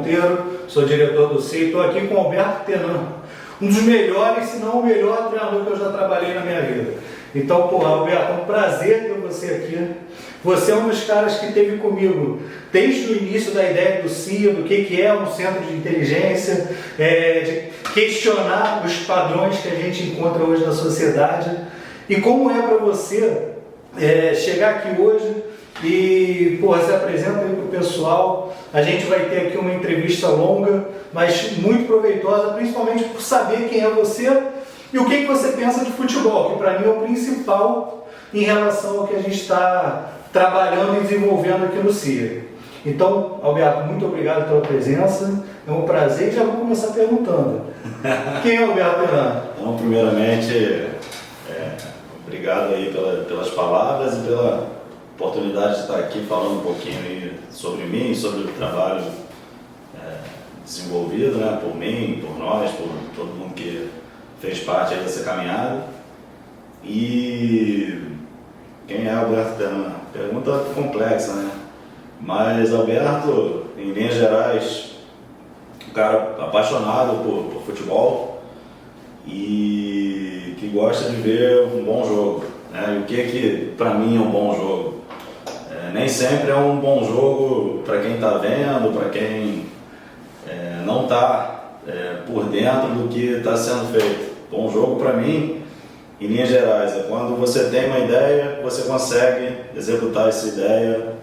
Monteiro, sou diretor do CIE, estou aqui com o Alberto Tenan, um dos melhores, se não o melhor treinador que eu já trabalhei na minha vida. Então, pô, Alberto, é um prazer ter você aqui. Você é um dos caras que esteve comigo desde o início da ideia do CIA, do que é um centro de inteligência, de questionar os padrões que a gente encontra hoje na sociedade. E como é para você chegar aqui hoje e se apresenta aí para o pessoal. A gente vai ter aqui uma entrevista longa, mas muito proveitosa, principalmente por saber quem é você e o que você pensa de futebol, que para mim é o principal em relação ao que a gente está trabalhando e desenvolvendo aqui no CIA. Então, Alberto, muito obrigado pela presença, é um prazer e já vou começar perguntando. Quem é o Alberto Tenan? Então, primeiramente, obrigado aí pelas palavras e pela oportunidade de estar aqui falando um pouquinho aí sobre mim, sobre o trabalho desenvolvido, né, por mim, por nós, por todo mundo que fez parte aí dessa caminhada. E quem é Alberto Tenan? Pergunta complexa, né? Mas Alberto, em linhas gerais, um cara apaixonado por futebol e que gosta de ver um bom jogo, né? E o que para mim é um bom jogo? Nem sempre é um bom jogo para quem está vendo, para quem não está por dentro do que está sendo feito. Bom jogo para mim, em linhas gerais, é quando você tem uma ideia, você consegue executar essa ideia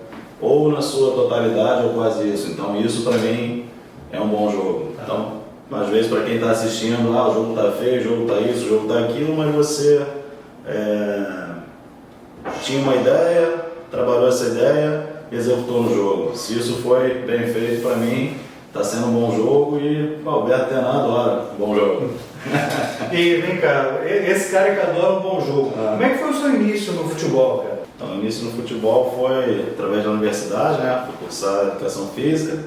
ou na sua totalidade ou quase isso. Então isso para mim é um bom jogo. Então, às vezes para quem está assistindo, o jogo está feio, o jogo está isso, o jogo está aquilo, mas você tinha uma ideia, trabalhou essa ideia e executou no jogo. Se isso foi bem feito, para mim está sendo um bom jogo e o Alberto Tenan adora um bom jogo. E vem cá, esse cara que adora um bom jogo, como é que foi o seu início no futebol, cara? Então, o início no futebol foi através da universidade, né? Fui cursar Educação Física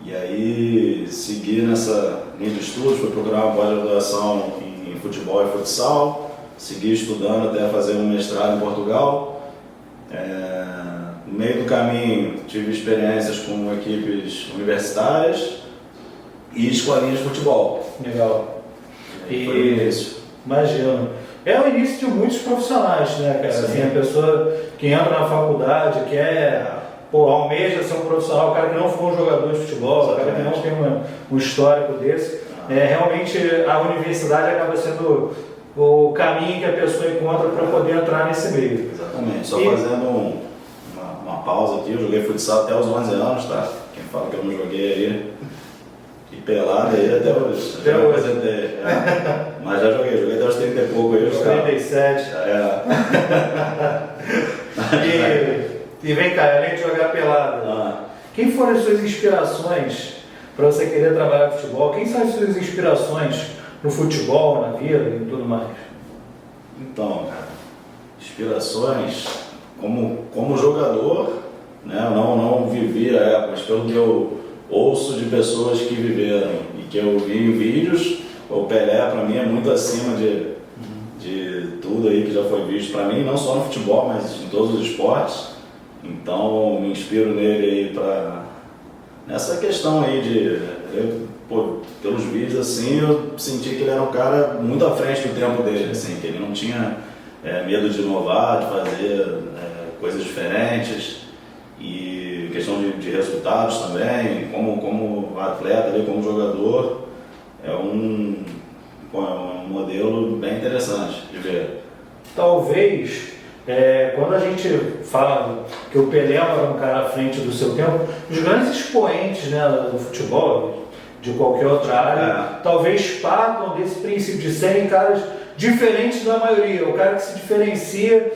e aí segui nessa linha de estudos, fui procurar uma pós-graduação em futebol e futsal, segui estudando até fazer um mestrado em Portugal. No meio do caminho tive experiências com equipes universitárias e escolinhas de futebol. Legal. E foi o início. Imagino. É o início de muitos profissionais, né, cara? Assim, a pessoa que entra na faculdade, almeja ser um profissional, o cara que não foi um jogador de futebol, o cara que não tem um histórico desse. Realmente a universidade acaba sendo o caminho que a pessoa encontra para poder entrar nesse meio. Exatamente. Só fazendo uma pausa aqui, eu joguei futsal até os 11 anos, tá? Quem fala que eu não joguei aí, e pelado aí até hoje. Até já hoje. Apresentei. Mas já joguei até os 30 e pouco aí. 37. E vem cá, além de jogar pelado, quem foram as suas inspirações para você querer trabalhar futebol? Quem são as suas inspirações no futebol, na vida e tudo mais? Então, cara, inspirações como jogador, né? Eu não vivi a época, mas pelo que eu ouço de pessoas que viveram e que eu vi em vídeos, o Pelé para mim é muito acima de tudo aí que já foi visto para mim, não só no futebol, mas em todos os esportes. Então me inspiro nele aí nessa questão aí pelos vídeos assim, eu senti que ele era um cara muito à frente do tempo dele, assim, que ele não tinha medo de inovar, de fazer coisas diferentes e questão de resultados também, como atleta ali, como jogador, é um modelo bem interessante de ver. Talvez, quando a gente fala que o Pelé era um cara à frente do seu tempo, os grandes expoentes, né, do futebol, de qualquer outra área, talvez partam desse princípio de serem caras diferentes da maioria, o cara que se diferencia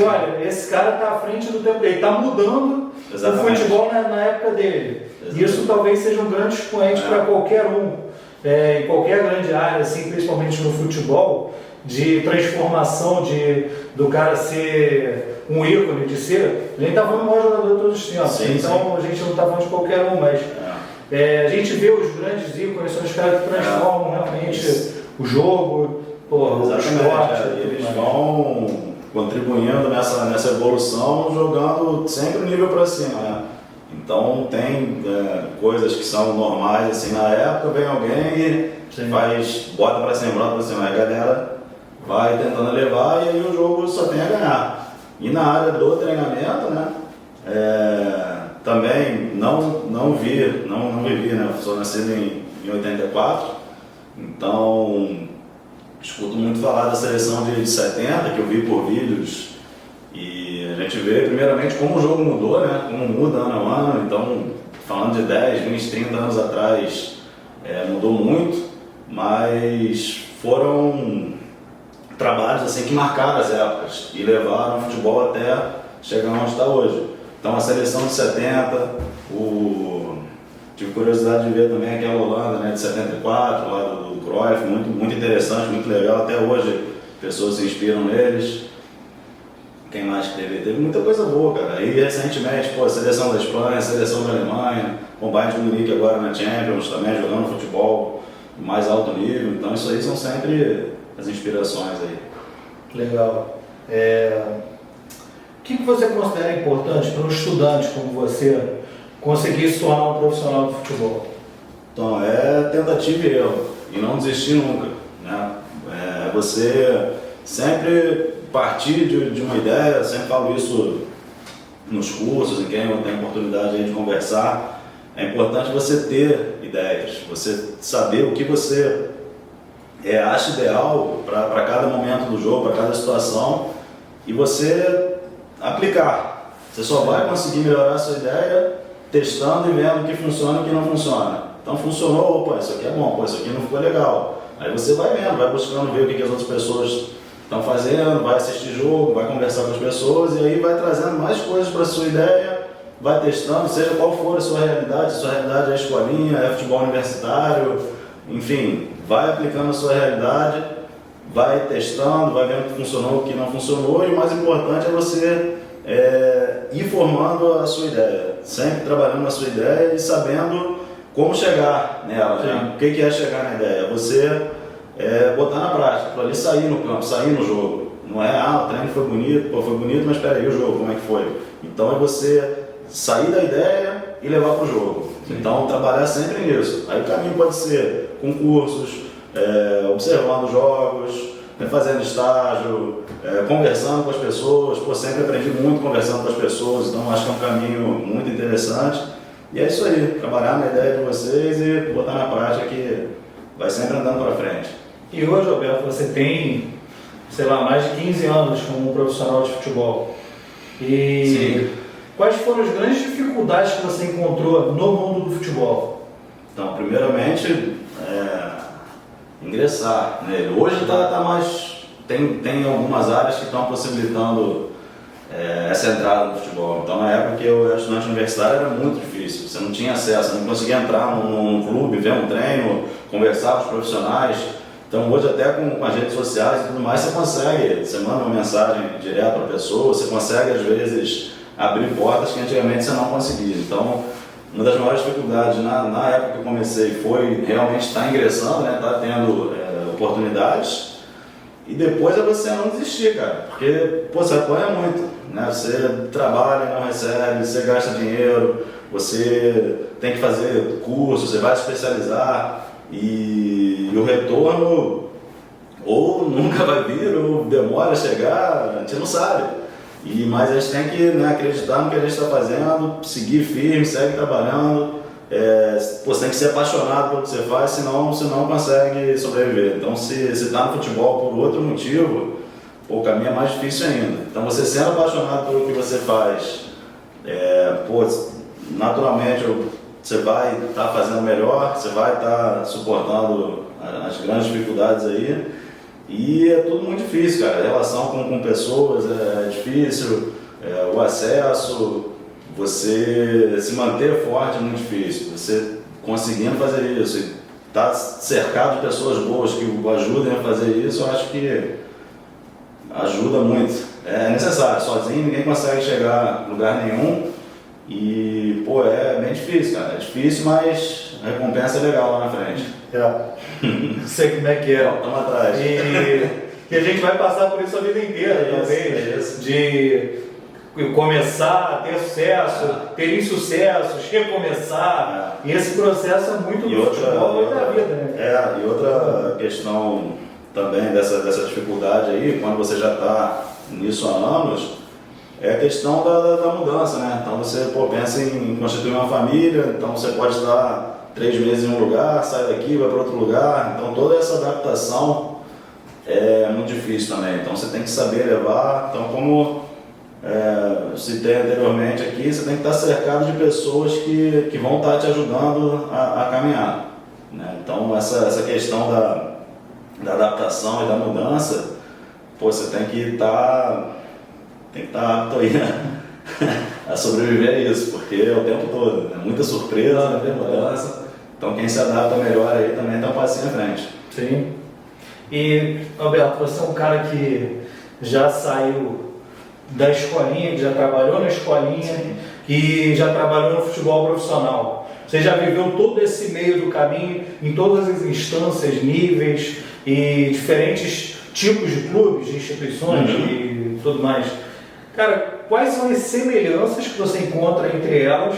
olha, esse cara está à frente do tempo dele, está mudando o futebol na época dele. Exatamente. Isso talvez seja um grande expoente para qualquer um, em qualquer grande área, assim, principalmente no futebol, de transformação, do cara ser um ícone, de ser. A gente está falando do maior jogador de todos os tempos, então a gente não está falando de qualquer um, mas a gente vê os grandes ícones, são os caras que transformam realmente o jogo, o esporte. Eles vão contribuindo nessa evolução, jogando sempre o nível para cima, né? Então tem coisas que são normais, assim, na época vem alguém e bota pra cima, aí a galera vai tentando levar e aí o jogo só tem a ganhar. E na área do treinamento, né, também não vivi, né, eu sou nascido em 84, então escuto muito falar da seleção de 70, que eu vi por vídeos, e a gente vê primeiramente como o jogo mudou, né, como muda ano a ano. Então falando de 10, 20, 30 anos atrás, mudou muito, mas foram trabalhos assim que marcaram as épocas e levaram o futebol até chegar onde está hoje. Então a seleção de 70, tive curiosidade de ver também aquela Holanda, né, de 74, lá do Cruyff, muito interessante, muito legal, até hoje pessoas se inspiram neles. Quem mais que teve? Teve muita coisa boa, cara. E recentemente, a seleção da Espanha, a seleção da Alemanha, o Bayern de Munique agora na Champions, também jogando futebol de mais alto nível. Então isso aí são sempre as inspirações aí. Legal. O que você considera importante para um estudante como você conseguir se tornar um profissional de futebol? Então, é tentativa e erro, e não desistir nunca, né? Você sempre partir de uma ideia, eu sempre falo isso nos cursos, em quem eu tenho oportunidade aí de conversar. É importante você ter ideias, você saber o que você acha ideal para cada momento do jogo, para cada situação, e você aplicar. Você só vai conseguir melhorar a sua ideia testando e vendo o que funciona e o que não funciona. Então funcionou, opa, isso aqui é bom, isso aqui não ficou legal. Aí você vai vendo, vai buscando ver o que as outras pessoas estão fazendo, vai assistir jogo, vai conversar com as pessoas e aí vai trazendo mais coisas para a sua ideia, vai testando, seja qual for a sua realidade é escolinha, é futebol universitário, enfim, vai aplicando a sua realidade, vai testando, vai vendo o que funcionou, o que não funcionou, e o mais importante é você ir formando a sua ideia, sempre trabalhando na sua ideia e sabendo como chegar nela, né? O que é chegar na ideia? Você botar na prática, para ali sair no campo, sair no jogo. Não é, o treino foi bonito, mas espera aí, o jogo, como é que foi? Então é você sair da ideia e levar para o jogo. Sim. Então trabalhar sempre nisso. Aí o caminho pode ser com cursos, observando jogos, fazendo estágio, conversando com as pessoas. Sempre aprendi muito conversando com as pessoas, então acho que é um caminho muito interessante. E é isso aí, trabalhar na ideia de vocês e botar na prática que vai sempre andando para frente. E hoje, Alberto, você tem, mais de 15 anos como profissional de futebol. E sim, quais foram as grandes dificuldades que você encontrou no mundo do futebol? Então, primeiramente, ingressar nele. Hoje está mais... Tem algumas áreas que estão possibilitando essa entrada no futebol. Então, na época que eu era estudante universitário, era muito difícil. Você não tinha acesso, você não conseguia entrar num clube, ver um treino, conversar com os profissionais. Então, hoje, até com as redes sociais e tudo mais, você manda uma mensagem direto para a pessoa, você consegue, às vezes, abrir portas que antigamente você não conseguia. Então, uma das maiores dificuldades na época que eu comecei foi realmente estar ingressando, né, estar tendo oportunidades. E depois é você não desistir, cara, porque você apanha muito, né? Você trabalha, não recebe, você gasta dinheiro, você tem que fazer curso, você vai se especializar e o retorno ou nunca vai vir ou demora a chegar, a gente não sabe. Mas a gente tem que acreditar no que a gente está fazendo, seguir firme, segue trabalhando. Você tem que ser apaixonado pelo que você faz, senão você não consegue sobreviver. Então, se está no futebol por outro motivo, o caminho é mais difícil ainda. Então, você sendo apaixonado pelo que você faz, naturalmente você vai estar fazendo melhor, você vai estar suportando as grandes dificuldades aí. E é tudo muito difícil, cara. A relação com pessoas é difícil, o acesso... Você se manter forte é muito difícil. Você conseguindo fazer isso e estar cercado de pessoas boas que o ajudem a fazer isso, eu acho que ajuda muito. É necessário, sozinho ninguém consegue chegar a lugar nenhum e, é bem difícil, cara. É difícil, mas a recompensa é legal lá na frente. Sei como é que é. Estamos atrás. E a gente vai passar por isso a vida inteira, talvez. Isso. De começar, ter sucesso, ter insucessos, recomeçar. E esse processo é muito do futebol e da vida, né? E outra questão também dessa dificuldade aí, quando você já está nisso há anos, é a questão da mudança, né? Então você pensa em constituir uma família, então você pode estar 3 meses em um lugar, sai daqui, vai para outro lugar, então toda essa adaptação é muito difícil também, então você tem que saber levar, então como citei anteriormente aqui, você tem que estar cercado de pessoas que vão estar te ajudando a caminhar, né? Então essa questão da adaptação e da mudança, você tem que estar apto aí a sobreviver a isso, porque é o tempo todo, né? Muita surpresa, muita mudança, então quem se adapta melhor aí também dá um passinho à frente. Sim. E, Alberto, você é um cara que já saiu da escolinha, que já trabalhou na escolinha, sim, que já trabalhou no futebol profissional. Você já viveu todo esse meio do caminho, em todas as instâncias, níveis e diferentes tipos de clubes, de instituições e tudo mais. Cara, quais são as semelhanças que você encontra entre elas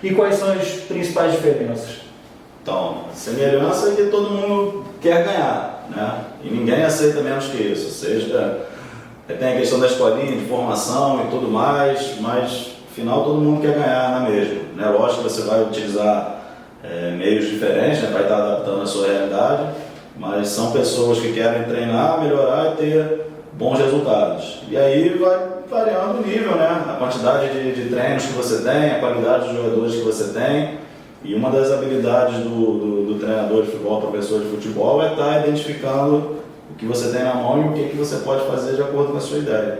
e quais são as principais diferenças? Então, a semelhança é que todo mundo quer ganhar, né? E ninguém aceita menos que isso. Ou seja, tem a questão da escolinha, de formação e tudo mais, mas no final todo mundo quer ganhar na mesma, né? Lógico que você vai utilizar meios diferentes, né? Vai estar adaptando a sua realidade, mas são pessoas que querem treinar, melhorar e ter bons resultados. E aí vai variando o nível, né? A quantidade de treinos que você tem, a qualidade dos jogadores que você tem. E uma das habilidades do treinador de futebol, professor de futebol, é estar identificando o que você tem na mão e o que você pode fazer de acordo com a sua ideia.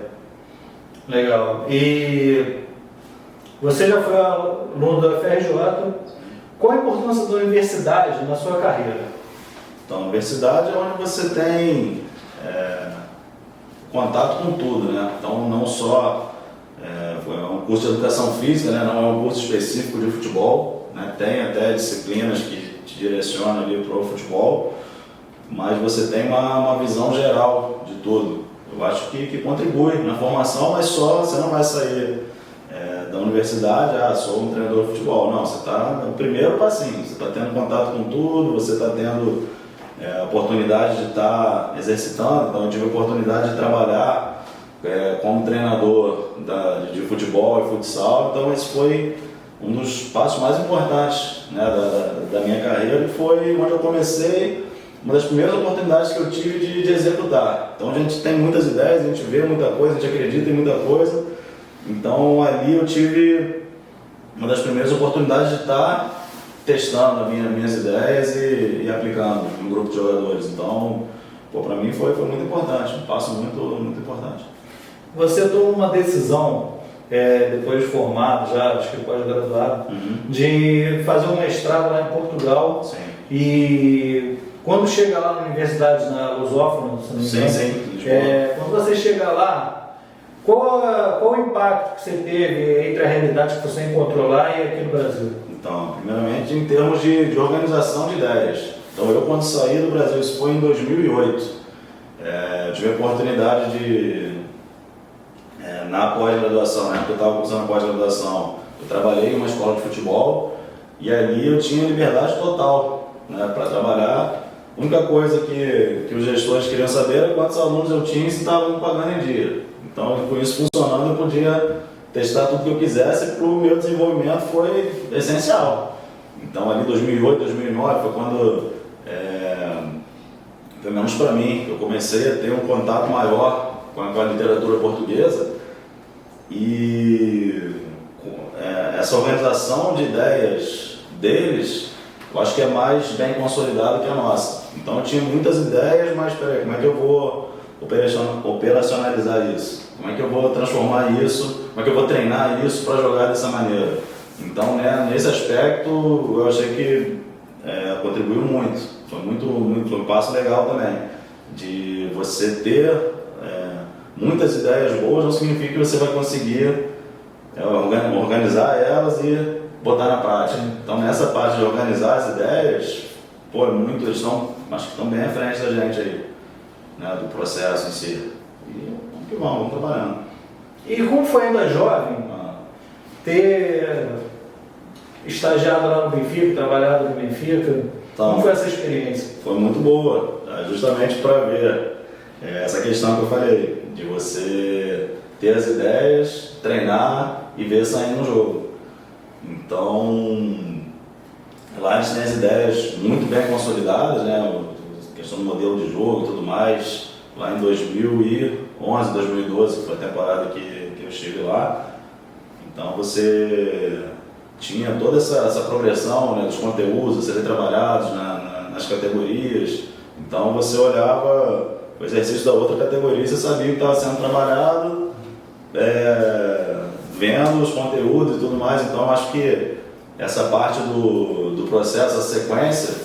Legal. E você já foi aluno da FRJ. Qual a importância da universidade na sua carreira? Então, a universidade é onde você tem contato com tudo, né? Então, não só é um curso de educação física, né? Não é um curso específico de futebol, né? Tem até disciplinas que te direcionam ali para o futebol, mas você tem uma visão geral de tudo. Eu acho que contribui na formação, mas só você não vai sair da universidade, sou um treinador de futebol. Não, você está no primeiro passinho, você está tendo contato com tudo, você está tendo a oportunidade de estar exercitando. Então eu tive a oportunidade de trabalhar como treinador de futebol e futsal, então esse foi um dos passos mais importantes, né, da minha carreira, e foi onde eu comecei, uma das primeiras oportunidades que eu tive de executar. Então a gente tem muitas ideias, a gente vê muita coisa, a gente acredita em muita coisa, então ali eu tive uma das primeiras oportunidades de estar testando as minhas ideias e aplicando em um grupo de jogadores. Então, para mim foi muito importante, um passo muito importante. Você tomou uma decisão, depois de formado, já acho que pós-graduado, de fazer um mestrado lá em Portugal. Sim. E quando chega lá na universidade, na Lusófona, se não me engano, sim. Quando você chega lá, qual o impacto que você teve entre a realidade que você encontrou lá e aqui no Brasil? Então, primeiramente em termos de organização de ideias. Então eu, quando saí do Brasil, isso foi em 2008, eu tive a oportunidade de, na pós-graduação, né, porque eu estava cursando a pós-graduação, eu trabalhei em uma escola de futebol e ali eu tinha liberdade total, né, para trabalhar. A única coisa que os gestores queriam saber era quantos alunos eu tinha e se estavam me pagando em dia. Então, com isso funcionando, eu podia testar tudo que eu quisesse, para o meu desenvolvimento foi essencial. Então, ali 2008, 2009 foi quando, pelo menos para mim, eu comecei a ter um contato maior com a literatura portuguesa e essa organização de ideias deles, eu acho que é mais bem consolidada que a nossa. Então, eu tinha muitas ideias, mas peraí, como é que eu vou operacionalizar isso? Como é que eu vou transformar isso? Como é que eu vou treinar isso para jogar dessa maneira? Então, né, nesse aspecto, eu achei que contribuiu muito. Foi foi um passo legal também. De você ter muitas ideias boas, não significa que você vai conseguir organizar elas e botar na prática. Então, nessa parte de organizar as ideias, acho que estão bem à frente da gente aí, né, do processo em si. E vamos trabalhando. E como foi ainda jovem, ter estagiado lá no Benfica, trabalhado no Benfica, Então, como foi essa experiência? foi muito boa, justamente para ver essa questão que eu falei, de você ter as ideias, treinar e ver sair no jogo. Então, lá a gente tem as ideias muito bem consolidadas, né? A questão do modelo de jogo e tudo mais, lá em 2011, 2012, que foi a temporada que eu estive lá. Então você tinha toda essa progressão, né, dos conteúdos a serem trabalhados nas categorias. Então você olhava o exercício da outra categoria e você sabia que estava sendo trabalhado, vendo os conteúdos e tudo mais. Então eu acho que essa parte do processo, a sequência,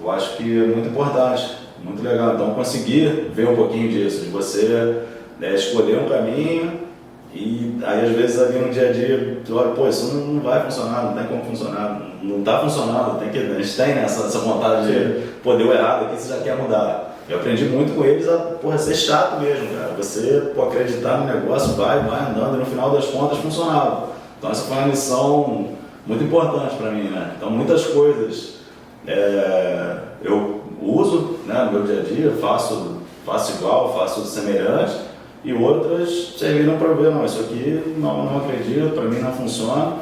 eu acho que é muito importante, muito legal. Então conseguir ver um pouquinho disso, de você escolher um caminho. E aí às vezes ali no dia a dia, tu olha, pô, isso não vai funcionar, não tem como funcionar, não está funcionando, a gente tem essa vontade de, pô, deu errado aqui, você já quer mudar. Eu aprendi muito com eles a ser chato mesmo, cara. Você acreditar no negócio, vai andando, e no final das contas funcionava. Então essa foi uma lição muito importante para mim, né? Então muitas coisas eu uso, né, no meu dia a dia, faço igual, faço semelhante. E outras serviram para ver, não, isso aqui não acredito, para mim não funciona,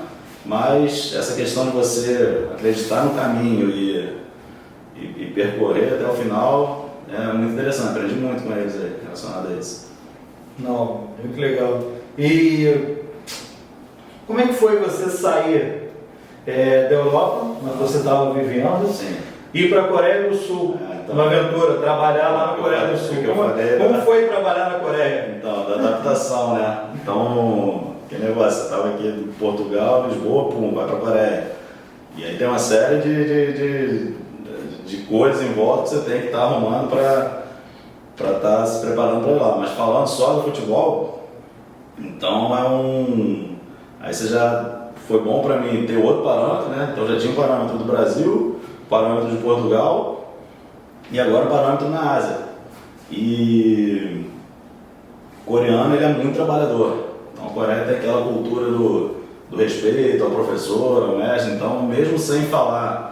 mas essa questão de você acreditar no caminho e percorrer até o final é muito interessante, aprendi muito com eles aí, relacionado a isso. Não, muito legal. E como é que foi você sair da Europa, onde você estava vivendo, Sim. ir para a Coreia do Sul, uma aventura, trabalhar lá na Coreia do Sul? Como foi trabalhar na Coreia? Então, da adaptação, né? Então, que negócio, você estava aqui em Portugal, Lisboa, pum, vai para a Coreia. E aí tem uma série de coisas em volta que você tem que estar arrumando para estar se preparando para ir lá. Mas falando só do futebol, então aí você já foi bom para mim ter outro parâmetro, né? Então já tinha o parâmetro do Brasil, o parâmetro de Portugal e agora o parâmetro na Ásia. E o coreano, ele é muito trabalhador. Então a Coreia tem aquela cultura do respeito ao professor, ao mestre. Então mesmo sem falar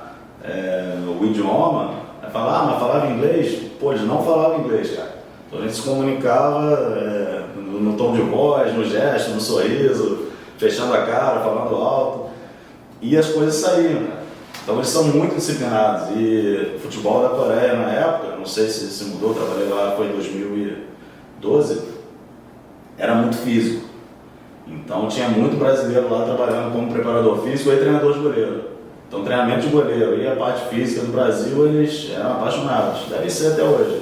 o idioma, mas falava inglês, pô, eles não falavam inglês, cara. Então a gente se comunicava no tom de voz, no gesto, no sorriso, fechando a cara, falando alto, e as coisas saíam, cara. Então eles são muito disciplinados. E o futebol da Coreia na época, não sei se mudou, trabalhei lá, foi em 2012, era muito físico. Então tinha muito brasileiro lá trabalhando como preparador físico e treinador de goleiro. Então treinamento de goleiro e a parte física do Brasil, eles eram apaixonados, devem ser até hoje.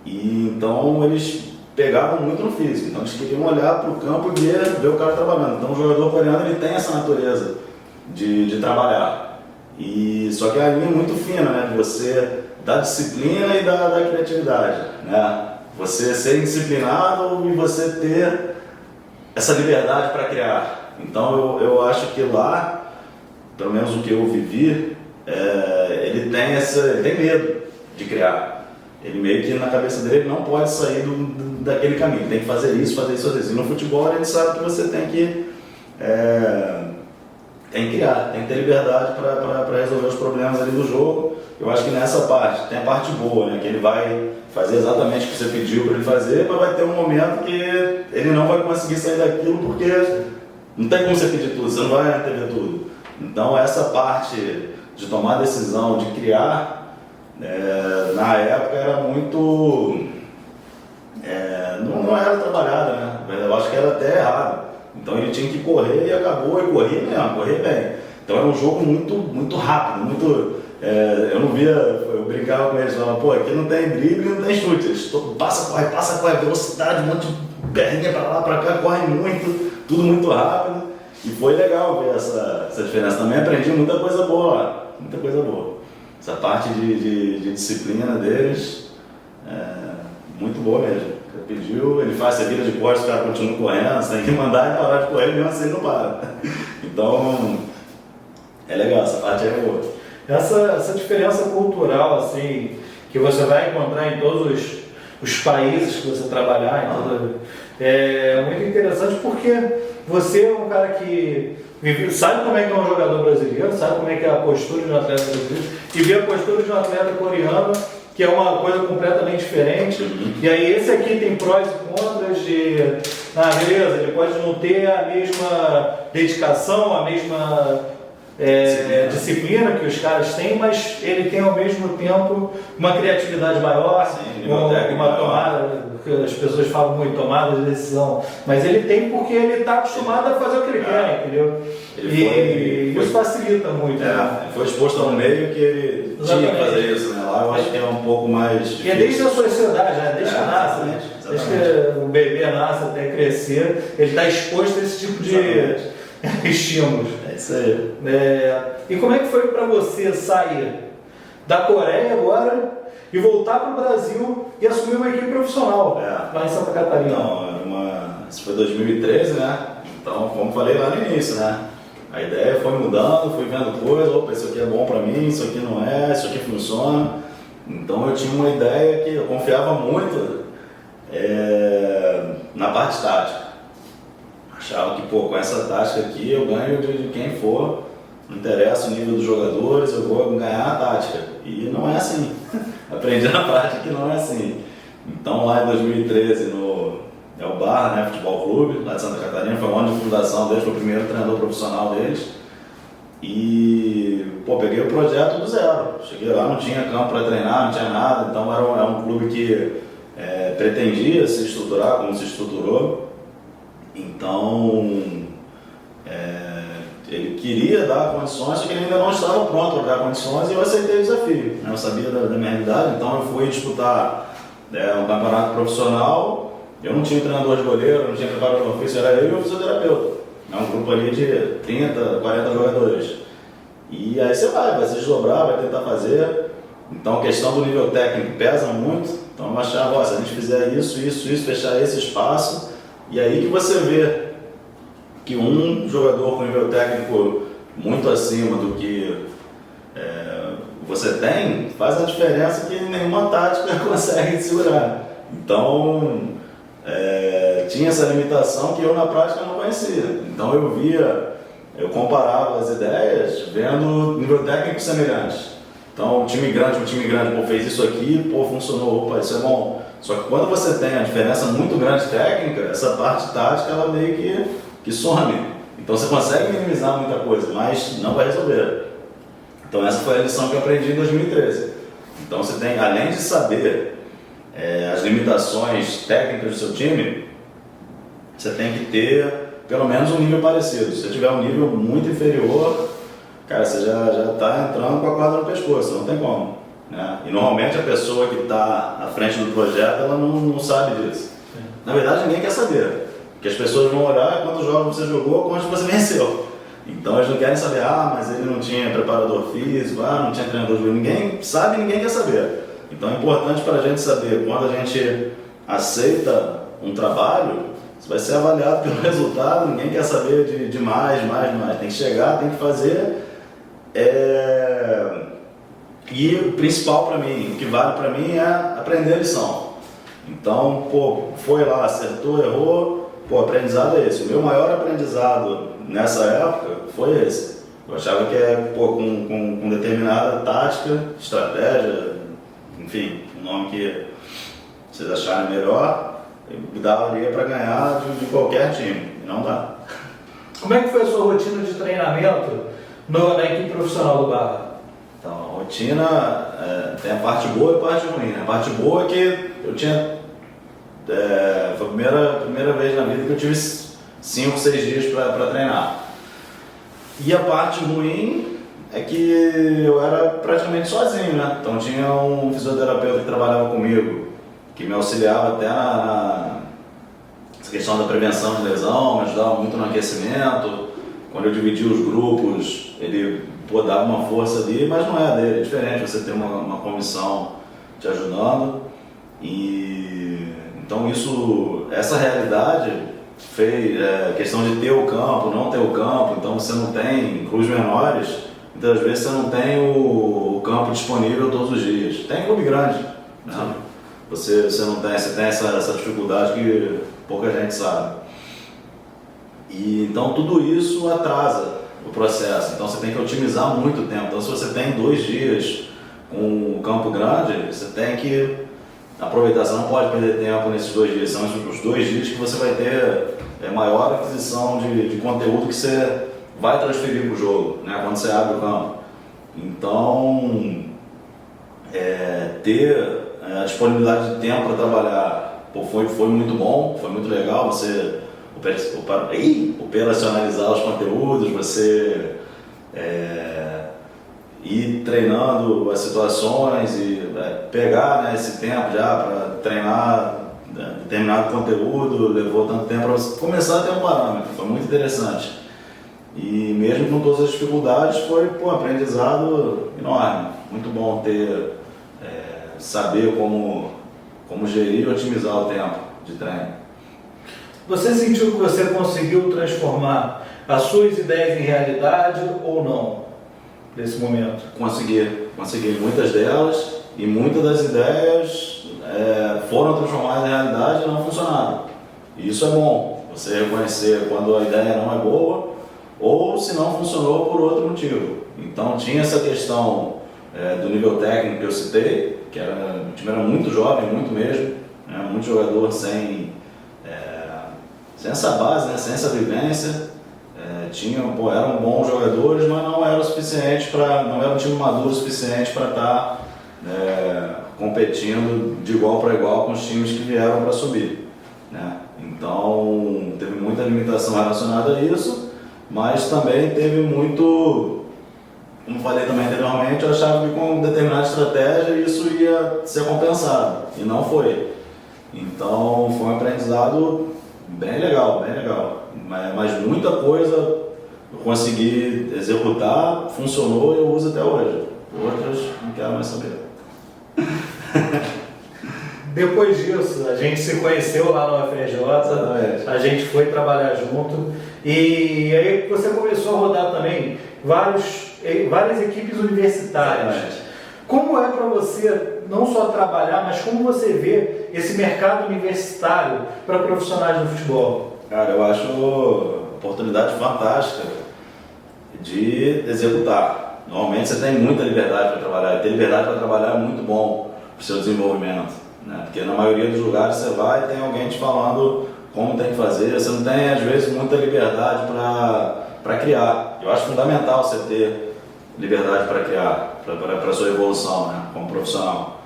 E então eles pegavam muito no físico, então eles queriam olhar para o campo e ver o cara trabalhando. Então o jogador coreano, ele tem essa natureza de trabalhar. E só que a linha é muito fina, né, de você da disciplina e da criatividade, né? Você ser disciplinado e você ter essa liberdade para criar. Então eu acho que lá, pelo menos o que eu vivi, ele tem medo de criar. Ele meio que na cabeça dele ele não pode sair daquele caminho, tem que fazer isso, fazer isso, fazer isso. E no futebol ele sabe que você tem que criar, tem que ter liberdade para resolver os problemas ali do jogo. Eu acho que nessa parte, tem a parte boa, né, que ele vai fazer exatamente o que você pediu para ele fazer, mas vai ter um momento que ele não vai conseguir sair daquilo porque não tem como você pedir tudo, você não vai entender tudo. Então essa parte de tomar a decisão, de criar, na época era muito... não era trabalhada, né? Eu acho que era até errado. Então ele tinha que correr e acabou, e corria mesmo, corria bem. Então era um jogo muito, muito rápido, muito... eu não via, eu brincava com eles, falava, pô, aqui não tem drible, não tem chute. Eles passa, corre, velocidade, um monte de perninha pra lá, pra cá, corre muito, tudo muito rápido. E foi legal ver essa diferença. Também aprendi muita coisa boa lá, muita coisa boa. Essa parte de disciplina deles, muito boa mesmo. Pediu, ele faz, você vira de costas, o cara continua correndo, você tem que mandar e parar de correr, mesmo assim ele não para. Então, é legal, essa parte é boa. Essa Essa diferença cultural, assim, que você vai encontrar em todos os países que você trabalhar. Então, é muito interessante porque você é um cara que sabe como é que é um jogador brasileiro, sabe como é que é a postura de um atleta brasileiro, e vê a postura de um atleta coreano, que é uma coisa completamente diferente. E aí esse aqui tem prós e contras de, beleza, ele pode não ter a mesma dedicação, a mesma disciplina que os caras têm, mas ele tem ao mesmo tempo uma criatividade maior, uma tomada, as pessoas falam muito, tomada de decisão, mas ele tem porque ele está acostumado a fazer o que ele quer, entendeu? Isso facilita muito. Ele foi exposto a um meio que ele tinha que fazer isso, né? Lá eu acho que é um pouco mais difícil. E é desde a sua sociedade, né? Desde que nasce, né? Desde que o bebê nasce até crescer, ele está exposto a esse tipo de estímulos. É isso aí. E como é que foi para você sair da Coreia agora e voltar para o Brasil e assumir uma equipe profissional lá em Santa Catarina? Então, isso foi 2013, né? Então, como falei lá no início, né? A ideia foi mudando, fui vendo coisas, opa, isso aqui é bom para mim, isso aqui não é, isso aqui funciona. Então eu tinha uma ideia que eu confiava muito na parte tática. Achava que, com essa tática aqui eu ganho de quem for, não interessa o nível dos jogadores, eu vou ganhar a tática. E não é assim. Aprendi na prática que não é assim. Então lá em 2013, no Barra, né, Futebol Clube, lá de Santa Catarina, foi o ano de fundação deles, foi o primeiro treinador profissional deles. E, peguei o projeto do zero. Cheguei lá, não tinha campo para treinar, não tinha nada, então era um clube que pretendia se estruturar como se estruturou. Então, ele queria dar condições, só que ele ainda não estava pronto para dar condições, e eu aceitei o desafio. Eu sabia da minha realidade, então eu fui disputar um campeonato profissional. Eu não tinha treinador de goleiro, não tinha preparador físico, era eu e o fisioterapeuta. É um grupo ali de 30, 40 jogadores. E aí você vai se desdobrar, vai tentar fazer. Então a questão do nível técnico pesa muito. Então eu achava, se a gente fizer isso, fechar esse espaço, e aí que você vê que um jogador com nível técnico muito acima do que você tem, faz a diferença que nenhuma tática consegue segurar. Então, tinha essa limitação que eu na prática não conhecia. Então eu comparava as ideias vendo nível técnico semelhante. Então, um time grande, fez isso aqui, funcionou, opa, isso é bom. Só que quando você tem a diferença muito grande técnica, essa parte tática ela meio que some. Então você consegue minimizar muita coisa, mas não vai resolver. Então essa foi a lição que eu aprendi em 2013. Então você tem, além de saber as limitações técnicas do seu time, você tem que ter pelo menos um nível parecido. Se você tiver um nível muito inferior, cara, você já está entrando com a corda no pescoço, não tem como. Né? E normalmente a pessoa que está à frente do projeto, ela não sabe disso. Na verdade, ninguém quer saber. Porque as pessoas vão olhar quantos jogos você jogou, quantos você venceu. Então eles não querem saber, mas ele não tinha preparador físico, não tinha treinador de jogo. Ninguém sabe, ninguém quer saber. Então é importante para a gente saber, quando a gente aceita um trabalho, isso vai ser avaliado pelo resultado, ninguém quer saber de mais. Tem que chegar, tem que fazer. E o principal para mim, o que vale para mim é aprender a lição. Então, foi lá, acertou, errou, aprendizado é esse. O meu maior aprendizado nessa época foi esse. Eu achava que com determinada tática, estratégia, enfim, o nome que vocês acharem melhor, daria para ganhar de qualquer time. E não dá. Como é que foi a sua rotina de treinamento na equipe profissional do Barra? Então, a rotina tem a parte boa e a parte ruim. A parte boa é que eu tinha... foi a primeira vez na vida que eu tive 5, 6 dias para treinar. E a parte ruim é que eu era praticamente sozinho, né? Então tinha um fisioterapeuta que trabalhava comigo, que me auxiliava até nessa questão da prevenção de lesão, me ajudava muito no aquecimento. Quando eu dividia os grupos, ele dava uma força ali, mas não é dele, é diferente você ter uma comissão te ajudando. Então essa realidade fez questão de ter o campo, não ter o campo. Então você não tem, em clubes menores, muitas vezes você não tem o campo disponível todos os dias. Tem clube grande, né? você não tem, você tem essa dificuldade que pouca gente sabe. E então tudo isso atrasa o processo, então você tem que otimizar muito o tempo. Então se você tem 2 dias com o campo grande, você tem que aproveitar, você não pode perder tempo nesses 2 dias, são os 2 dias que você vai ter maior aquisição de conteúdo que você vai transferir para o jogo, né, quando você abre o campo. Então, ter a disponibilidade de tempo para trabalhar foi muito bom, foi muito legal você operacionalizar os conteúdos, você ir treinando as situações e pegar, né, esse tempo já para treinar determinado conteúdo, levou tanto tempo para você começar a ter um parâmetro, foi muito interessante. E mesmo com todas as dificuldades, foi um aprendizado enorme, muito bom saber como gerir e otimizar o tempo de treino. Você sentiu que você conseguiu transformar as suas ideias em realidade ou não, nesse momento? Consegui muitas delas, e muitas das ideias foram transformadas em realidade e não funcionaram. E isso é bom, você reconhecer quando a ideia não é boa ou se não funcionou por outro motivo. Então tinha essa questão do nível técnico que eu citei, que o time era muito jovem, muito mesmo, né, muito jogador sem essa base, né, sem essa vivência. Eram bons jogadores, mas não era o suficiente não era um time maduro o suficiente para estar competindo de igual para igual com os times que vieram para subir, né? Então teve muita limitação relacionada a isso, mas também teve muito, como falei também anteriormente, eu achava que com determinada estratégia isso ia ser compensado, e não foi. Então foi um aprendizado bem legal, mas muita coisa eu consegui executar, funcionou e eu uso até hoje. Outras não quero mais saber. Depois disso, a gente se conheceu lá no UFRJ, a gente foi trabalhar junto, e aí você começou a rodar também várias equipes universitárias. Como é para você não só trabalhar, mas como você vê esse mercado universitário para profissionais do futebol? Cara, eu acho uma oportunidade fantástica de executar. Normalmente você tem muita liberdade para trabalhar, e ter liberdade para trabalhar é muito bom para o seu desenvolvimento, né? Porque na maioria dos lugares você vai e tem alguém te falando como tem que fazer, você não tem às vezes muita liberdade para criar. Eu acho fundamental você ter liberdade para criar, para a sua evolução, né, como profissional.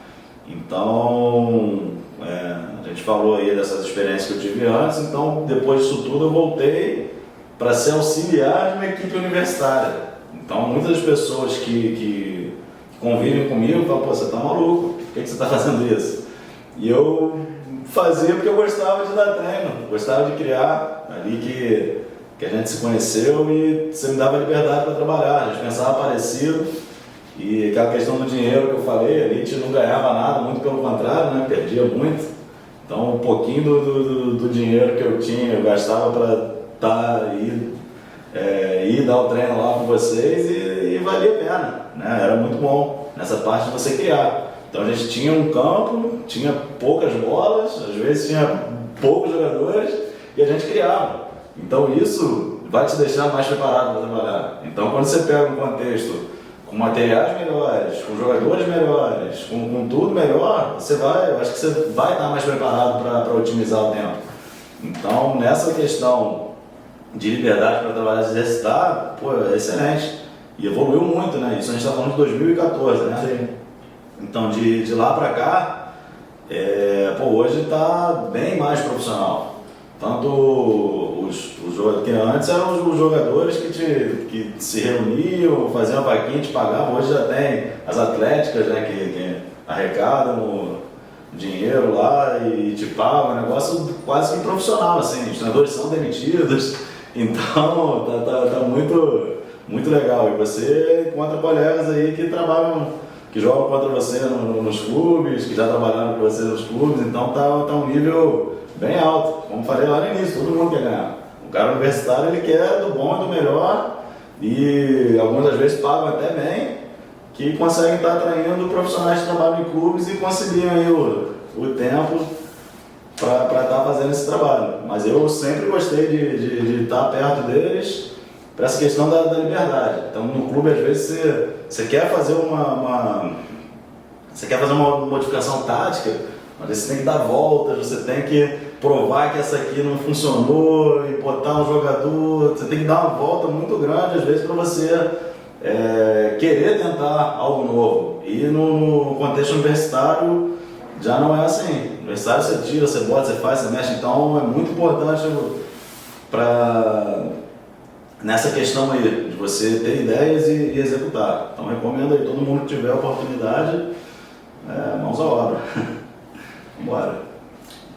Então, a gente falou aí dessas experiências que eu tive antes, então depois disso tudo eu voltei para ser auxiliar de uma equipe universitária. Então muitas das pessoas que convivem comigo falam, pô, você tá maluco, por que você está fazendo isso? E eu fazia porque eu gostava de dar treino, gostava de criar, ali que a gente se conheceu e você me dava liberdade para trabalhar, a gente pensava parecido. E aquela questão do dinheiro que eu falei, a gente não ganhava nada, muito pelo contrário, né? Perdia muito. Então um pouquinho do dinheiro que eu tinha eu gastava para ir dar o treino lá com vocês e valia a pena, né? Era muito bom nessa parte de você criar. Então a gente tinha um campo, tinha poucas bolas, às vezes tinha poucos jogadores e a gente criava. Então isso vai te deixar mais preparado para trabalhar. Então quando você pega um contexto com materiais melhores, com jogadores melhores, com tudo melhor, eu acho que você vai estar mais preparado para otimizar o tempo. Então nessa questão de liberdade para trabalhar e exercitar, é excelente. E evoluiu muito, né? Isso a gente está falando de 2014, né? Sim. Então de lá para cá, hoje está bem mais profissional. Tanto que antes eram os jogadores que se reuniam, faziam uma vaquinha e te pagavam. Hoje já tem as atléticas, né, que arrecadam o dinheiro lá e te pagam. É um negócio quase que profissional, assim. Os treinadores são demitidos, então tá muito, muito legal. E você encontra colegas aí que trabalham, que jogam contra você nos clubes, que já trabalharam com você nos clubes, então tá um nível bem alto. Como falei lá no início, todo mundo quer ganhar. O cara universitário ele quer do bom e do melhor, e algumas das vezes pagam até bem, que conseguem estar atraindo profissionais que trabalham em clubes e conseguiam aí o tempo para estar fazendo esse trabalho. Mas eu sempre gostei de estar perto deles para essa questão da liberdade. Então no clube às vezes você quer fazer você quer fazer uma modificação tática, mas você tem que dar voltas, você tem que provar que essa aqui não funcionou e botar um jogador, você tem que dar uma volta muito grande às vezes para você querer tentar algo novo. E no contexto universitário já não é assim. No universitário você tira, você bota, você faz, você mexe, então é muito importante nessa questão aí, de você ter ideias e executar. Então recomendo aí todo mundo que tiver a oportunidade, mãos à obra. Vambora.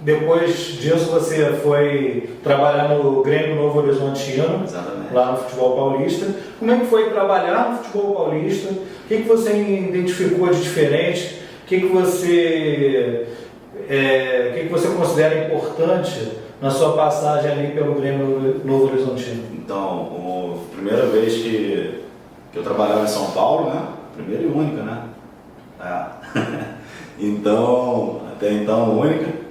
Depois disso você foi trabalhar no Grêmio Novo Horizontino, Exatamente. Lá no futebol paulista. Como é que foi trabalhar no futebol paulista? O que você identificou de diferente? O que você considera importante na sua passagem ali pelo Grêmio Novo Horizontino? Então, a primeira vez que eu trabalhava em São Paulo, né? Primeira e única, né? Então, até então única.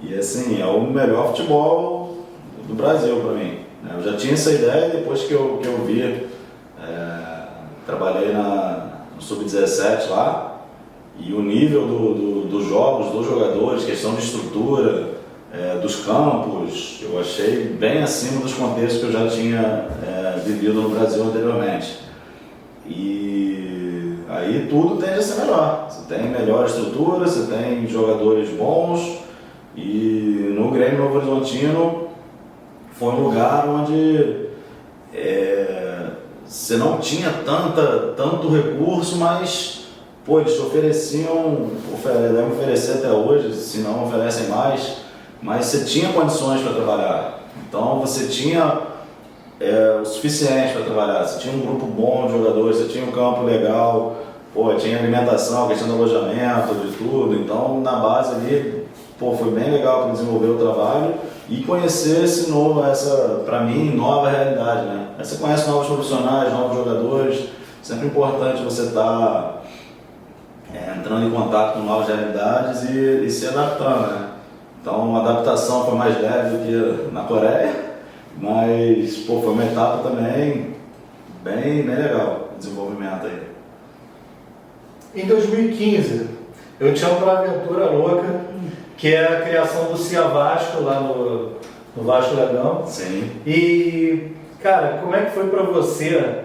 E assim, é o melhor futebol do Brasil para mim. Eu já tinha essa ideia depois que eu vi, trabalhei no Sub-17 lá, e o nível dos jogos, dos jogadores, questão de estrutura, dos campos, eu achei bem acima dos contextos que eu já tinha vivido no Brasil anteriormente. E aí tudo tende a ser melhor. Você tem melhor estrutura, você tem jogadores bons. E no Grêmio Novo Horizontino foi um lugar onde você não tinha tanto recurso, mas eles te ofereciam, devem oferecer até hoje, se não oferecem mais, mas você tinha condições para trabalhar. Então você tinha o suficiente para trabalhar, você tinha um grupo bom de jogadores, você tinha um campo legal, tinha alimentação, questão do alojamento, de tudo. Então na base ali foi bem legal para desenvolver o trabalho e conhecer essa, para mim, nova realidade, né? Aí você conhece novos profissionais, novos jogadores, sempre importante você estar entrando em contato com novas realidades e se adaptando, né? Então a adaptação foi mais leve do que na Coreia, mas foi uma etapa também bem legal, desenvolvimento aí. Em 2015, eu tinha uma aventura louca, que é a criação do CIA Vasco lá no Vasco da Gama. Sim. E, cara, como é que foi para você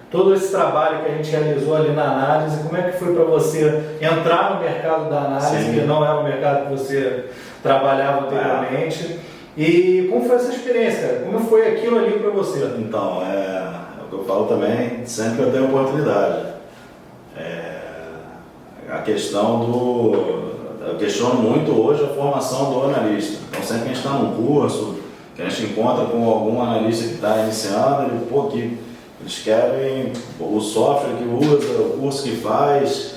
todo esse trabalho que a gente realizou ali na análise? Como é que foi para você entrar no mercado da análise, Sim. que não é o mercado que você trabalhava anteriormente? E como foi essa experiência, cara? Como foi aquilo ali para você? Então, é o que eu falo também, sempre que eu tenho oportunidade. A questão eu questiono muito hoje a formação do analista. Então sempre que a gente está num curso, que a gente encontra com algum analista que está iniciando, eles querem o software que usa, o curso que faz.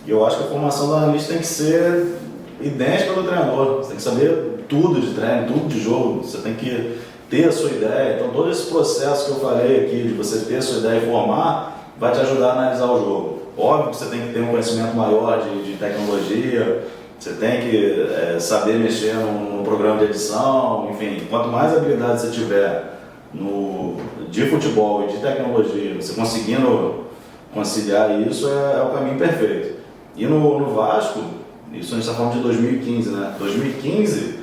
E eu acho que a formação do analista tem que ser idêntica do treinador. Você tem que saber tudo de treino, tudo de jogo. Você tem que ter a sua ideia. Então todo esse processo que eu falei aqui, de você ter a sua ideia e formar, vai te ajudar a analisar o jogo. Óbvio que você tem que ter um conhecimento maior de tecnologia, você tem que saber mexer no programa de edição, enfim, quanto mais habilidade você tiver de futebol e de tecnologia, você conseguindo conciliar isso é o caminho perfeito. E no Vasco, isso a gente está falando de 2015, né? 2015,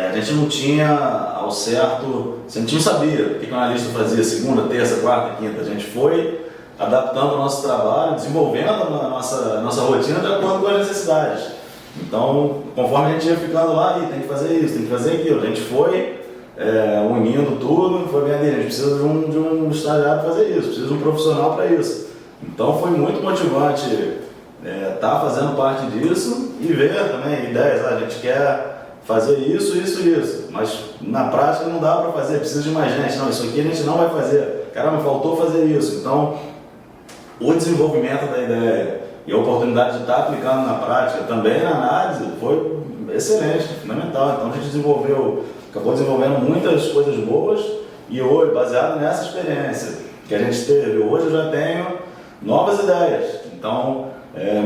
a gente não tinha ao certo, a gente não sabia o que o analista fazia segunda, terça, quarta, quinta. A gente foi adaptando o nosso trabalho, desenvolvendo a nossa rotina de acordo com as necessidades. Então, conforme a gente ia ficando lá, tem que fazer isso, tem que fazer aquilo. A gente foi unindo tudo, foi bem ali, a gente precisa de um estagiário para fazer isso, precisa de um profissional para isso. Então foi muito motivante estar fazendo parte disso e ver também ideias, a gente quer fazer isso, mas na prática não dá para fazer, precisa de mais gente, não, isso aqui a gente não vai fazer, caramba, faltou fazer isso. Então, o desenvolvimento da ideia e a oportunidade de estar aplicando na prática, também na análise, foi excelente, fundamental. Então a gente acabou desenvolvendo muitas coisas boas e hoje, baseado nessa experiência que a gente teve, hoje eu já tenho novas ideias. Então,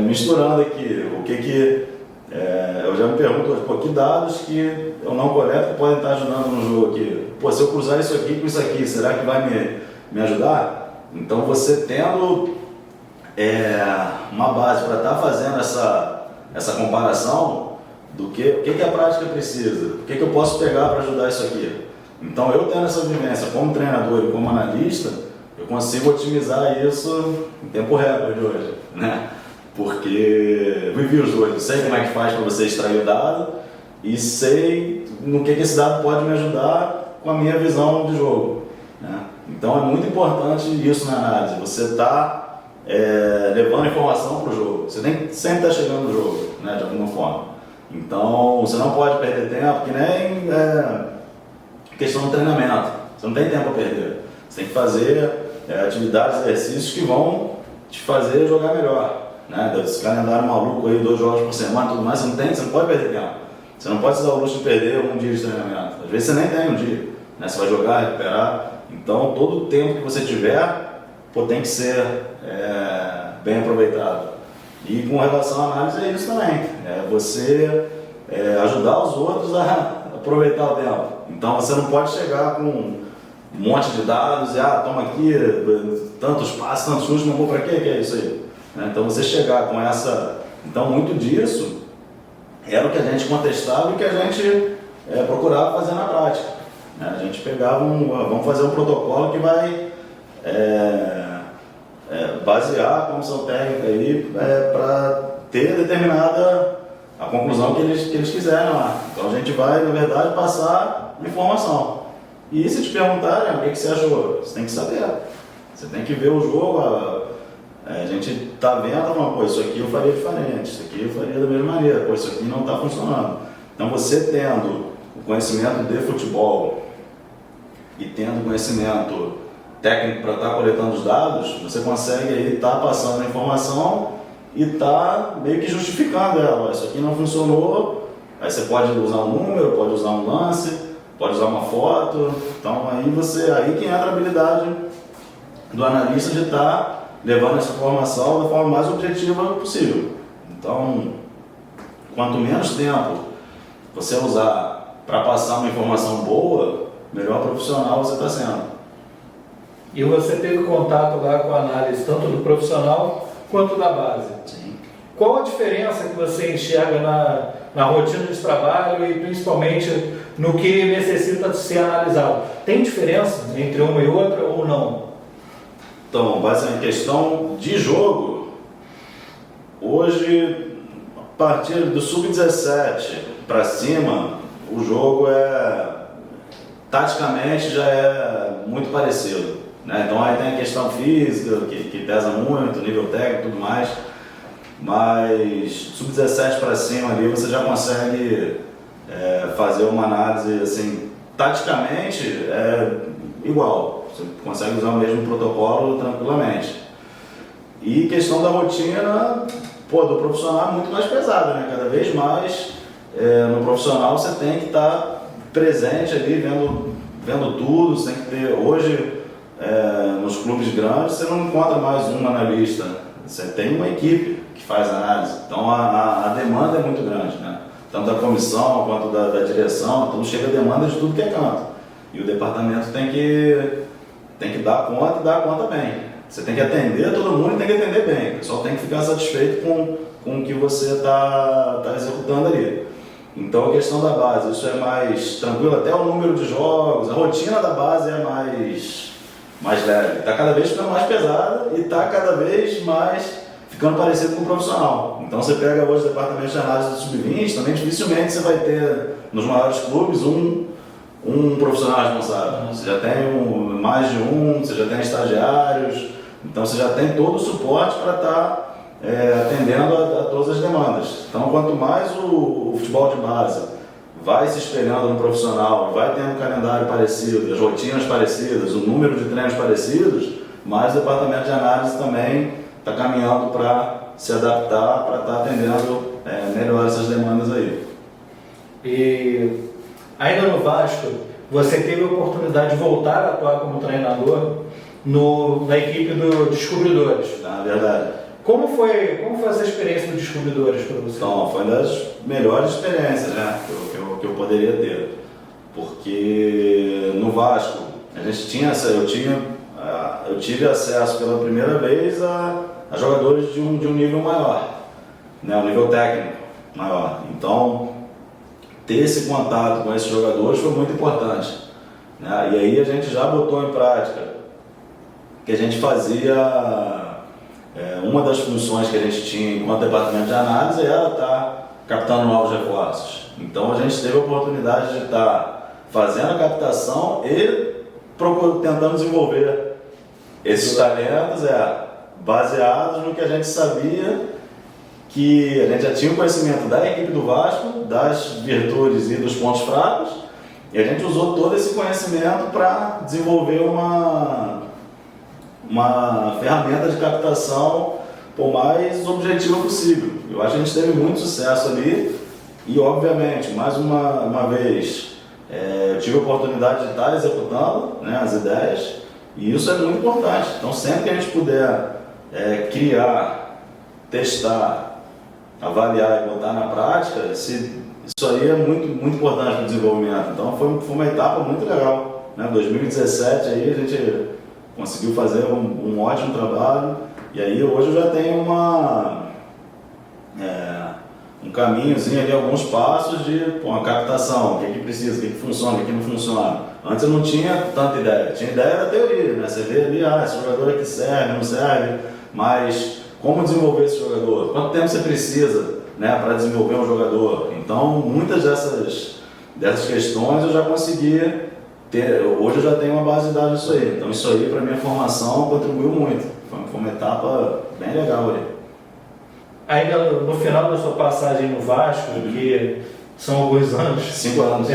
misturando aqui o que Eu já me pergunto, pô, que dados que eu não coleto que podem estar ajudando no jogo aqui? Pô, se eu cruzar isso aqui com isso aqui, será que vai me ajudar? Então você tendo uma base para estar fazendo essa comparação do o que a prática precisa, o que eu posso pegar para ajudar isso aqui. Então eu tendo essa vivência como treinador e como analista, eu consigo otimizar isso em tempo recorde hoje, né? Porque eu vivi os dois, eu sei como é que faz para você extrair o dado e sei no que esse dado pode me ajudar com a minha visão de jogo, né? Então é muito importante isso na análise, você está levando informação para o jogo, você tem que sempre estar chegando no jogo, né, de alguma forma. Então você não pode perder tempo, que nem questão do treinamento, você não tem tempo a perder, você tem que fazer atividades, exercícios que vão te fazer jogar melhor, né? Esse calendário maluco aí, 2 jogos por semana e tudo mais, você não pode perder tempo, você não pode se dar o luxo de perder um dia de treinamento, às vezes você nem tem um dia, né? Você vai jogar, recuperar, então todo o tempo que você tiver tem que ser bem aproveitado. E com relação à análise é isso também, você ajudar os outros a aproveitar o tempo. Então você não pode chegar com um monte de dados e toma aqui, tantos passos, tantos chutes, não vou para quê? Que é isso aí? Então você chegar com essa... Então muito disso era o que a gente contestava e o que a gente procurava fazer na prática. A gente pegava vamos fazer um protocolo que vai basear a comissão técnica aí para ter determinada a conclusão que eles quiserem lá. Então a gente vai, na verdade, passar informação. E se te perguntarem o que você achou, você tem que saber. Você tem que ver o jogo, a gente está vendo, pô, isso aqui eu faria diferente, isso aqui eu faria da mesma maneira, pô, isso aqui não está funcionando. Então você tendo o conhecimento de futebol e tendo conhecimento técnico para estar coletando os dados, você consegue aí estar passando a informação e estar meio que justificando ela. Isso aqui não funcionou, aí você pode usar um número, pode usar um lance, pode usar uma foto. Então aí que entra a habilidade do analista de estar levando essa informação da forma mais objetiva possível. Então, quanto menos tempo você usar para passar uma informação boa, melhor profissional você está sendo. E você teve contato lá com a análise tanto do profissional quanto da base. Sim. Qual a diferença que você enxerga na rotina de trabalho e principalmente no que necessita ser analisado? Tem diferença entre uma e outra ou não? Então, basicamente, em questão de jogo, hoje, a partir do sub-17 para cima, o jogo taticamente já é muito parecido, né? Então aí tem a questão física, que pesa muito, nível técnico e tudo mais, mas sub-17 para cima ali você já consegue fazer uma análise assim, taticamente igual, você consegue usar o mesmo protocolo tranquilamente. E questão da rotina, do profissional é muito mais pesada, né? Cada vez mais no profissional você tem que estar presente ali, vendo tudo, você tem que ter, hoje nos clubes grandes você não encontra mais um analista, você tem uma equipe que faz análise, então a demanda é muito grande, né? Tanto da comissão quanto da direção, então chega demanda de tudo que é canto, e o departamento tem que dar conta e dar conta bem. Você tem que atender todo mundo e tem que atender bem, o pessoal tem que ficar satisfeito com o que você está executando ali. Então a questão da base, isso é mais tranquilo, até o número de jogos, a rotina da base é mais leve. Está cada vez ficando mais pesada e está cada vez mais ficando parecido com o profissional. Então você pega hoje o departamento de análise do sub-20, também dificilmente você vai ter nos maiores clubes um profissional responsável. Você já tem mais de você já tem estagiários, então você já tem todo o suporte para estar atendendo a todas as demandas. Então, quanto mais o futebol de base vai se espelhando no profissional, vai tendo um calendário parecido, as rotinas parecidas, o número de treinos parecidos, mais o departamento de análise também está caminhando para se adaptar, para estar atendendo melhor essas demandas aí. E ainda no Vasco, você teve a oportunidade de voltar a atuar como treinador na equipe do Descobridores. Na verdade. Como foi essa experiência do Descobridores para você? Então, foi uma das melhores experiências, né, que eu poderia ter. Porque no Vasco, a gente tinha eu tive acesso pela primeira vez a jogadores de um nível maior, né, um nível técnico maior. Então, ter esse contato com esses jogadores foi muito importante, né? E aí a gente já botou em prática que a gente fazia, uma das funções que a gente tinha enquanto departamento de análise era estar captando novos reforços. Então a gente teve a oportunidade de estar fazendo a captação e tentando desenvolver esses talentos baseados no que a gente sabia, que a gente já tinha o conhecimento da equipe do Vasco, das virtudes e dos pontos fracos, e a gente usou todo esse conhecimento para desenvolver uma ferramenta de captação por mais objetiva possível. Eu acho que a gente teve muito sucesso ali e, obviamente, mais uma vez, eu tive a oportunidade de estar executando, né, as ideias, e isso é muito importante. Então, sempre que a gente puder criar, testar, avaliar e botar na prática, isso aí é muito, muito importante para o desenvolvimento. Então, foi uma etapa muito legal, né? 2017 aí a gente conseguiu fazer um ótimo trabalho, e aí hoje eu já tenho um caminhozinho ali, alguns passos de uma captação, o que precisa, o que funciona, o que não funciona. Antes eu não tinha tanta ideia, tinha ideia da teoria, né? Você vê ali, esse jogador aqui serve, não serve, mas como desenvolver esse jogador? Quanto tempo você precisa, né, para desenvolver um jogador? Então, muitas dessas questões eu já consegui ter. Hoje eu já tenho uma base de dados disso aí. Então, isso aí para minha formação contribuiu muito. Foi uma etapa bem legal aí. Ainda no final da sua passagem no Vasco, que são alguns anos. 5 anos.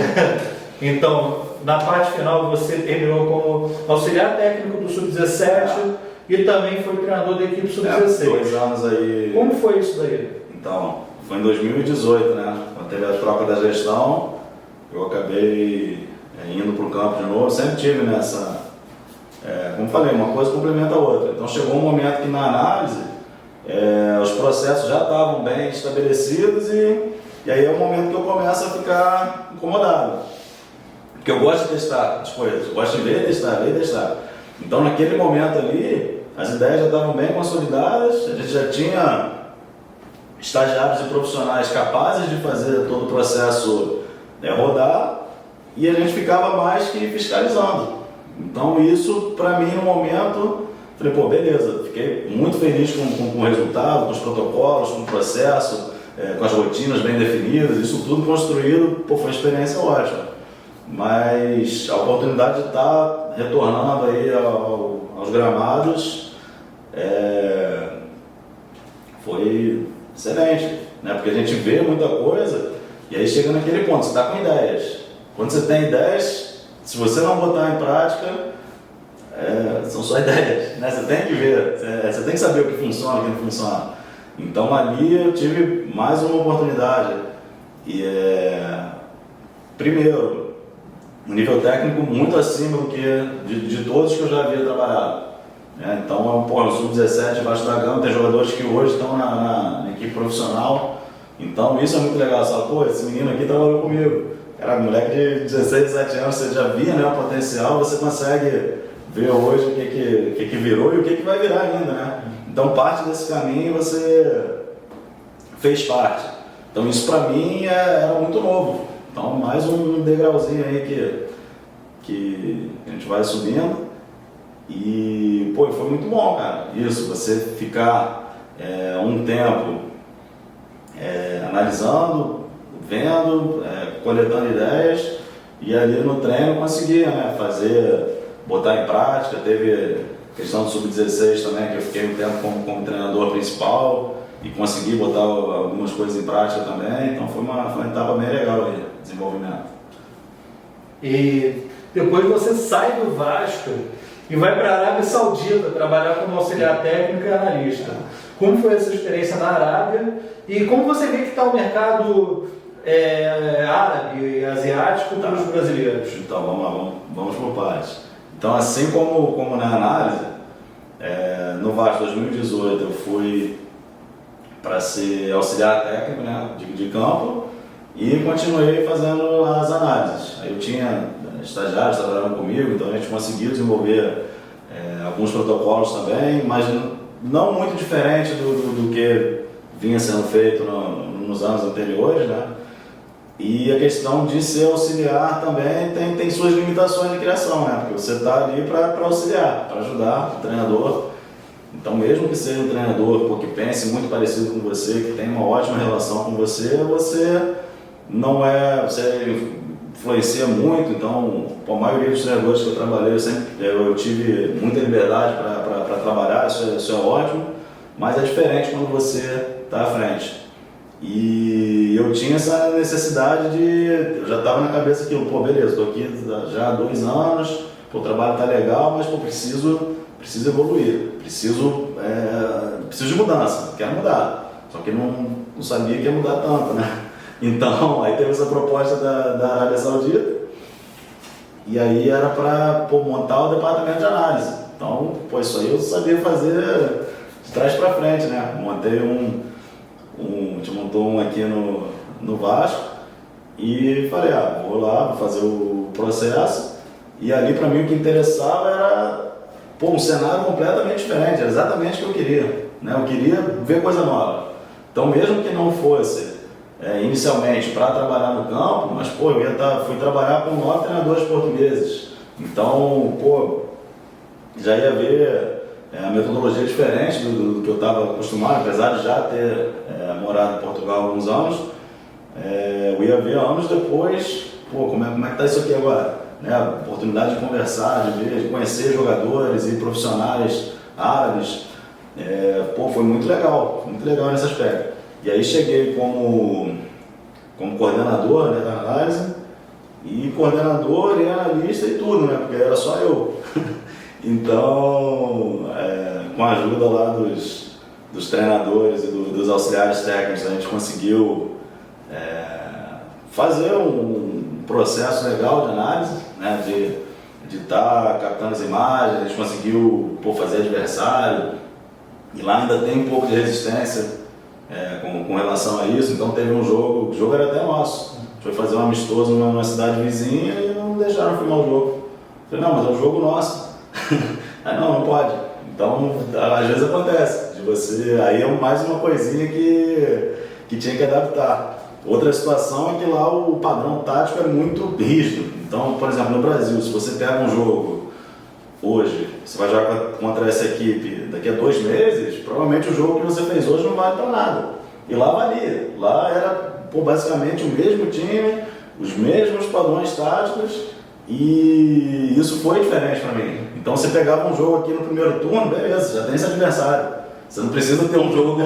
Então, na parte final você terminou como auxiliar técnico do Sub-17 e também foi treinador da equipe Sub-16. 2 anos aí. Como foi isso daí? Então, foi em 2018, né? Quando teve a troca da gestão, eu acabei indo para o campo de novo. Sempre tive nessa, como falei, uma coisa complementa a outra. Então chegou um momento que na análise os processos já estavam bem estabelecidos e aí é o momento que eu começo a ficar incomodado. Porque eu gosto de testar as coisas, eu gosto de ver e testar. Então naquele momento ali, as ideias já estavam bem consolidadas, a gente já tinha estagiários e profissionais capazes de fazer todo o processo rodar, e a gente ficava mais que fiscalizando. Então isso, para mim, no momento, falei, pô, beleza, fiquei muito feliz com o resultado, com os protocolos, com o processo, com as rotinas bem definidas, isso tudo construído, pô, foi uma experiência ótima. Mas a oportunidade de estar retornando aí aos gramados foi excelente, né? Porque a gente vê muita coisa e aí chega naquele ponto, você está com ideias. Quando você tem ideias, se você não botar em prática, são só ideias, né? Você tem que ver, você tem que saber o que funciona e o que não funciona. Então ali eu tive mais uma oportunidade. E primeiro, um nível técnico muito acima do que de todos que eu já havia trabalhado. Então, no Sub-17, Vasco da Gama, tem jogadores que hoje estão na equipe profissional. Então, isso é muito legal. Você fala, pô, esse menino aqui trabalhou comigo. Cara, moleque de 16, 17 anos, você já via, né, o potencial, você consegue ver hoje o que virou e o que vai virar ainda, né? Então, parte desse caminho você fez parte. Então, isso para mim era muito novo. Então, mais um degrauzinho aí que a gente vai subindo. E, pô, foi muito bom, cara. Isso, você ficar um tempo analisando, vendo, coletando ideias e ali no treino conseguia, né, botar em prática. Teve questão do Sub-16 também, que eu fiquei um tempo como treinador principal e consegui botar algumas coisas em prática também. Então foi uma etapa bem legal ali, desenvolvimento. E depois você sai do Vasco e vai para a Arábia Saudita trabalhar como auxiliar técnico e analista. Como foi essa experiência na Arábia e como você vê que está o mercado árabe e asiático para os brasileiros? Então vamos por partes. Então, assim como na análise, No Vasco 2018 eu fui para ser auxiliar técnico, né, de campo, e continuei fazendo as análises. Aí eu tinha estagiários trabalhando comigo, então a gente conseguiu desenvolver alguns protocolos também, mas não muito diferente do que vinha sendo feito nos anos anteriores, né? E a questão de ser auxiliar também tem suas limitações de criação, né? Porque você está ali para auxiliar, para ajudar o treinador. Então, mesmo que seja um treinador que pense muito parecido com você, que tem uma ótima relação com você, você influencia muito. Então, a maioria dos treinadores que eu trabalhei, eu tive muita liberdade para trabalhar, isso é ótimo, mas é diferente quando você está à frente. E eu tinha essa necessidade eu já estava na cabeça que, beleza, estou aqui já há 2 anos, o trabalho está legal, mas preciso evoluir, preciso de mudança, quero mudar, só que não sabia que ia mudar tanto, né? Então, aí teve essa proposta da Arábia Saudita, e aí era para montar o departamento de análise. Então, isso aí eu sabia fazer de trás para frente, né? Montei a gente montou um aqui no Vasco e falei, vou lá, vou fazer o processo. E ali para mim o que interessava era um cenário completamente diferente, era exatamente o que eu queria, né? Eu queria ver coisa nova. Então, mesmo que não fosse inicialmente para trabalhar no campo, mas fui trabalhar com 9 treinadores portugueses. Então, já ia ver a metodologia diferente do que eu estava acostumado, apesar de já ter morado em Portugal há alguns anos. Eu ia ver anos depois, como é que está isso aqui agora? Né? A oportunidade de conversar, de conhecer jogadores e profissionais árabes, foi muito legal nesse aspecto. E aí cheguei como coordenador, né, da análise, e coordenador e analista e tudo, né, porque era só eu. Então, com a ajuda lá dos treinadores e dos auxiliares técnicos, a gente conseguiu fazer um processo legal de análise, né, de estar captando as imagens. A gente conseguiu fazer adversário, e lá ainda tem um pouco de resistência com relação a isso. Então teve um jogo, o jogo era até nosso, a gente foi fazer um amistoso numa cidade vizinha e não deixaram filmar o jogo. Eu falei, não, mas é um jogo nosso. Aí não pode. Então, às vezes acontece, aí é mais uma coisinha que tinha que adaptar. Outra situação é que lá o padrão tático é muito rígido. Então, por exemplo, no Brasil, se você pega um jogo hoje, você vai jogar contra essa equipe daqui a 2 meses, provavelmente o jogo que você fez hoje não vale para nada. E lá valia. Lá era basicamente o mesmo time, os mesmos padrões táticos, e isso foi diferente para mim. Então você pegava um jogo aqui no primeiro turno, beleza, já tem esse adversário. Você não precisa ter um jogo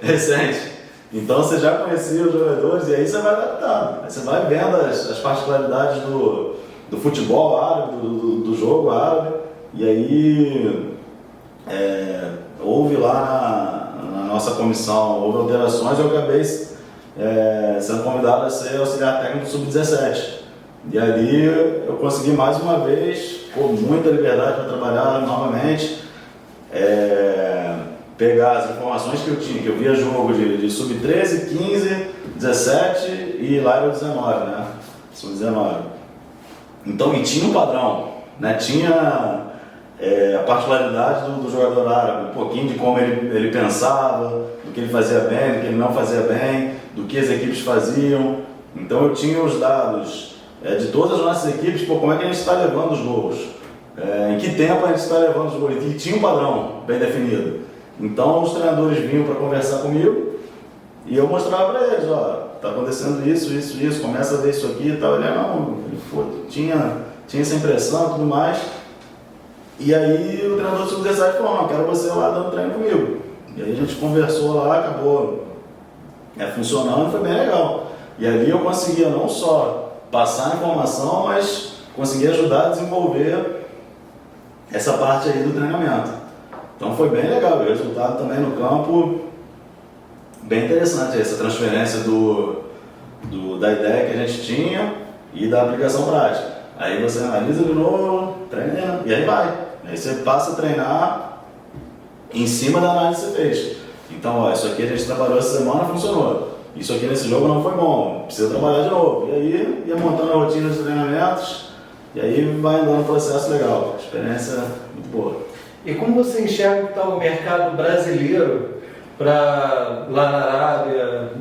recente. Então você já conhecia os jogadores e aí você vai adaptando. Aí você vai vendo as particularidades do futebol árabe, do jogo árabe. E aí houve lá na nossa comissão, houve alterações e eu acabei sendo convidado a ser auxiliar técnico do Sub-17. E ali eu consegui mais uma vez, muita liberdade para trabalhar novamente, pegar as informações que eu tinha, que eu via jogo de Sub-13, 15, 17 e lá era o 19, né? Sub-19. Então, e tinha um padrão, né? Tinha a particularidade do jogador árabe, um pouquinho de como ele pensava, do que ele fazia bem, do que ele não fazia bem, do que as equipes faziam. Então eu tinha os dados de todas as nossas equipes, como é que a gente está levando os gols, em que tempo a gente está levando os gols, e tinha um padrão bem definido. Então os treinadores vinham para conversar comigo e eu mostrava para eles, está acontecendo isso, começa a ver isso aqui e tal. Tinha essa impressão e tudo mais. E aí o treinador do Sub-17 falou, não, quero você lá dando treino comigo. E aí a gente conversou lá, acabou funcionando, foi bem legal. E ali eu conseguia não só passar a informação, mas conseguia ajudar a desenvolver essa parte aí do treinamento. Então foi bem legal, o resultado também no campo, bem interessante, essa transferência da ideia que a gente tinha e da aplicação prática. Aí você analisa de novo, treina, e aí vai. Aí você passa a treinar em cima da análise que você fez. Então, ó, isso aqui a gente trabalhou essa semana, funcionou. Isso aqui nesse jogo não foi bom, precisa trabalhar de novo. E aí ia montando a rotina de treinamentos e aí vai andando um processo legal. Experiência muito boa. E como você enxerga que está o mercado brasileiro para lá na Arábia,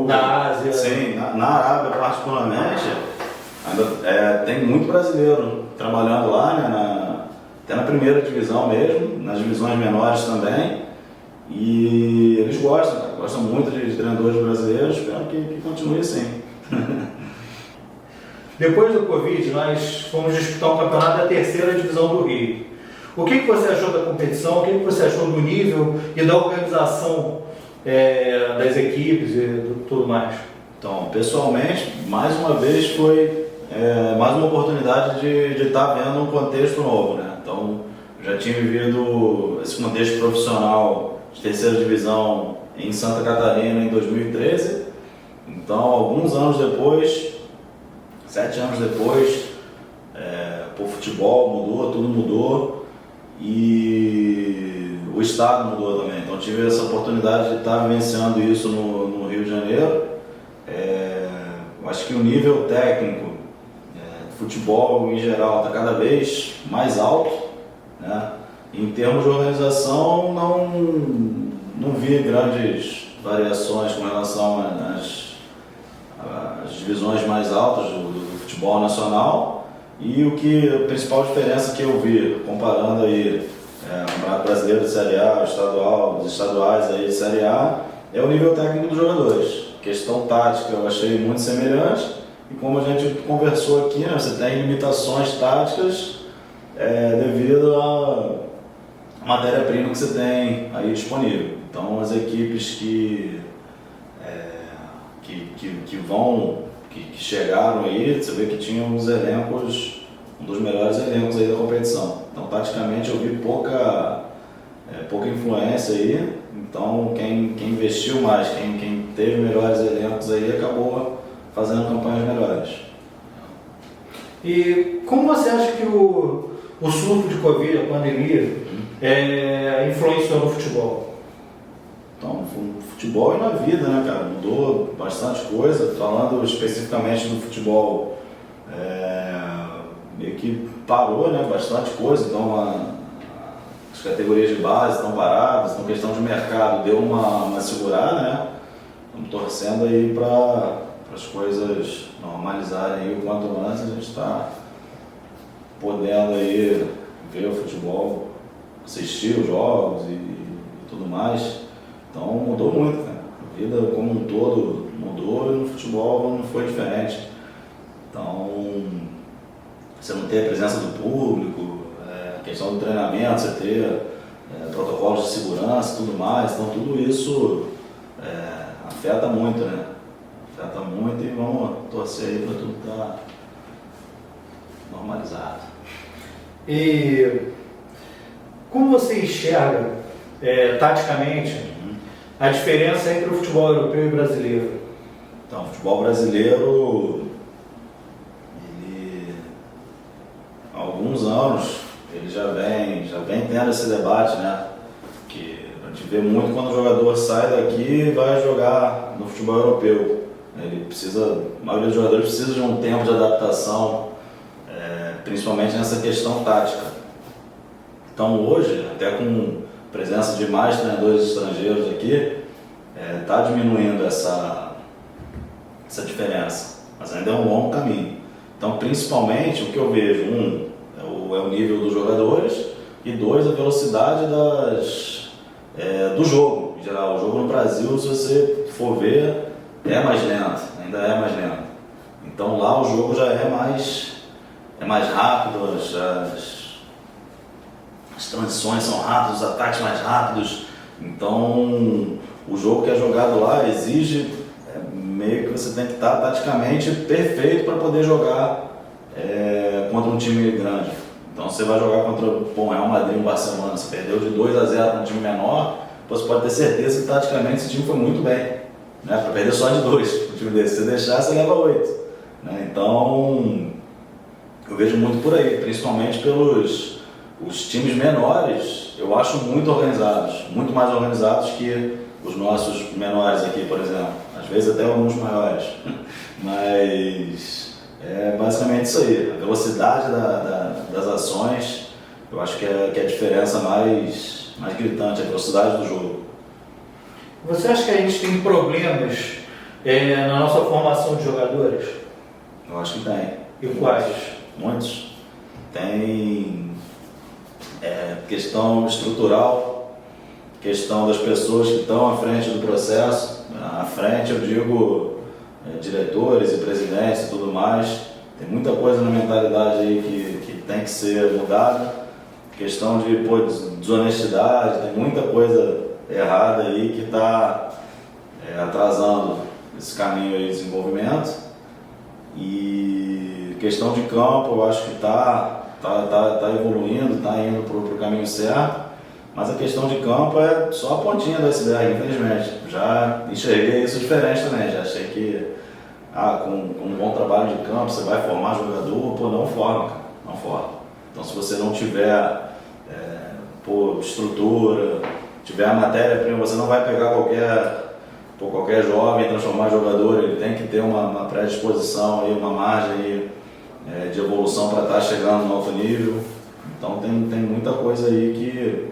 na Ásia? Sim, na Arábia particularmente, ainda tem muito brasileiro trabalhando lá, né, até na primeira divisão mesmo, nas divisões menores também. E eles gostam, cara, gostam muito de treinadores brasileiros, espero que continue assim. Depois do Covid, nós fomos disputar um campeonato da terceira divisão do Rio. O que você achou da competição? O que você achou do nível e da organização das equipes e tudo mais? Então, pessoalmente, mais uma vez foi mais uma oportunidade de estar vendo um contexto novo, né? Então, já tinha vivido esse contexto profissional de terceira divisão em Santa Catarina em 2013. Então, alguns anos depois, 7 anos depois, o futebol mudou, tudo mudou e o estado mudou também. Então, tive essa oportunidade de estar vivenciando isso no Rio de Janeiro. Eu acho que o nível técnico, futebol em geral, está cada vez mais alto, né? Em termos de organização, não vi grandes variações com relação às divisões mais altas do futebol nacional. E a principal diferença que eu vi, comparando aí o Campeonato Brasileiro de Série A, os estaduais aí de Série A, é o nível técnico dos jogadores. Questão tática eu achei muito semelhante, e como a gente conversou aqui, né, você tem limitações táticas devido à matéria-prima que você tem aí disponível. Então, as equipes que chegaram aí, você vê que tinham uns elencos, um dos melhores elencos aí da competição. Então, taticamente, eu vi pouca influência aí. Então, quem investiu mais, quem teve melhores elencos aí, acabou fazendo campanhas melhores. E como você acha que o surto de Covid, a pandemia, influenciou no futebol? Então, no futebol e na vida, né, cara? Mudou bastante coisa. Falando especificamente do futebol, meio que parou, né? Bastante coisa. Então, as categorias de base estão paradas. Então, questão de mercado deu uma segurada, né? Estamos torcendo aí para as coisas normalizarem aí o quanto antes. A gente está podendo aí ver o futebol, assistir os jogos e tudo mais. Então mudou muito, cara. A vida como um todo mudou e no futebol não foi diferente. Então você não ter a presença do público, a questão do treinamento, você ter protocolos de segurança e tudo mais. Então tudo isso afeta muito, né? Afeta muito e vamos torcer aí para tudo estar normalizado. E como você enxerga, taticamente, a diferença entre o futebol europeu e brasileiro? Então, o futebol brasileiro, há alguns anos, ele já vem tendo esse debate, né? Que a gente vê muito quando o jogador sai daqui e vai jogar no futebol europeu. A maioria dos jogadores precisa de um tempo de adaptação, principalmente nessa questão tática. Então hoje, até com presença de mais treinadores estrangeiros aqui, está diminuindo essa diferença, mas ainda é um longo caminho. Então, principalmente, o que eu vejo, é o nível dos jogadores, e 2, a velocidade do jogo. Em geral, o jogo no Brasil, se você for ver, é mais lento, ainda é mais lento. Então lá o jogo já é mais rápido, as transições são rápidas, os ataques mais rápidos. Então o jogo que é jogado lá exige meio que você tem que estar taticamente perfeito para poder jogar contra um time grande. Então você vai jogar contra o Real Madrid, um Barcelona, você perdeu de 2-0 para um time menor, você pode ter certeza que taticamente esse time foi muito bem, né? Para perder só de 2 o time desse, se você deixar você leva 8, né? Então eu vejo muito por aí, principalmente pelos os times menores eu acho muito organizados, muito mais organizados que os nossos menores aqui, por exemplo. Às vezes até alguns maiores. Mas é basicamente isso aí. A velocidade das ações, eu acho que é a diferença mais gritante, a velocidade do jogo. Você acha que a gente tem problemas na nossa formação de jogadores? Eu acho que tem. E quais? Muitos. Tem questão estrutural, questão das pessoas que estão à frente do processo. À frente eu digo diretores e presidentes e tudo mais. Tem muita coisa na mentalidade aí que tem que ser mudada. Questão de desonestidade, tem muita coisa errada aí que está atrasando esse caminho aí de desenvolvimento. E questão de campo, eu acho que está evoluindo, está indo para o caminho certo, mas a questão de campo é só a pontinha do iceberg, infelizmente. Já enxerguei isso diferente também, já achei que com um bom trabalho de campo você vai formar jogador, não forma, cara, não forma. Então se você não tiver estrutura, tiver a matéria-prima, você não vai pegar qualquer jovem e transformar em jogador, ele tem que ter uma predisposição, aí, uma margem aí, de evolução para estar chegando no alto nível. Então tem muita coisa aí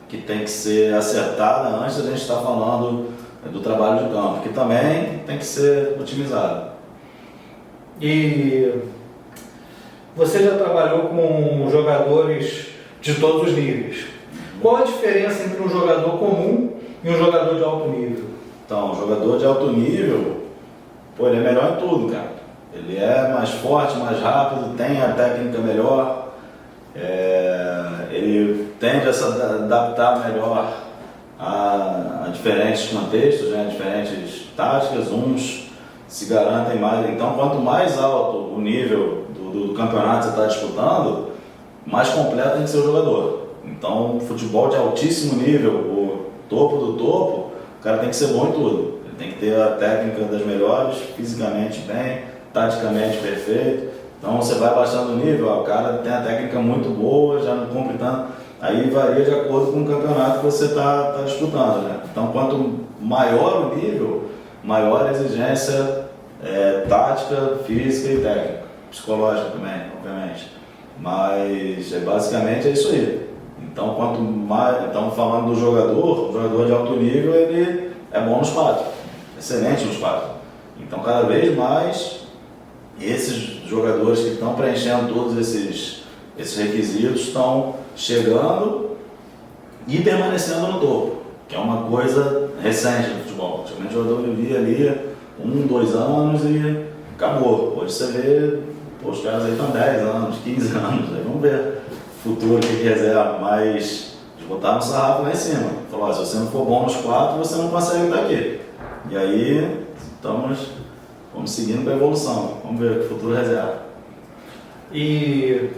que tem que ser acertada antes da gente estar falando do trabalho de campo, que também tem que ser otimizado. E você já trabalhou com jogadores de todos os níveis. Qual a diferença entre um jogador comum e um jogador de alto nível? Então, o jogador de alto nível, ele é melhor em tudo, cara. Ele é mais forte, mais rápido, tem a técnica melhor, ele tende a se adaptar melhor a diferentes contextos, né, diferentes táticas, uns se garantem mais. Então, quanto mais alto o nível do campeonato que você está disputando, mais completo tem que ser o jogador. Então, futebol de altíssimo nível, o topo do topo, o cara tem que ser bom em tudo. Ele tem que ter a técnica das melhores, fisicamente bem, taticamente perfeito. Então você vai baixando o nível, o cara tem a técnica muito boa, já não cumpre tanto. Aí varia de acordo com o campeonato que você está disputando, né? Então quanto maior o nível, maior a exigência tática, física e técnica. Psicológica também, obviamente. Mas basicamente é isso aí. Então quanto mais, estamos falando do jogador, o jogador de alto nível, ele é bom nos quatro, excelente nos quatro. Então cada vez mais esses jogadores que estão preenchendo todos esses requisitos estão chegando e permanecendo no topo, que é uma coisa recente no futebol. Antigamente o jogador vivia ali 1, 2 anos e acabou. Hoje você vê, os caras aí estão 10 anos, 15 anos, aí vamos ver o futuro o que reserva, mas eles botaram o sarrafo lá em cima. Falou, se você não for bom nos 4, você não consegue estar aqui. E aí vamos seguindo para a evolução, vamos ver o que o futuro reserva. E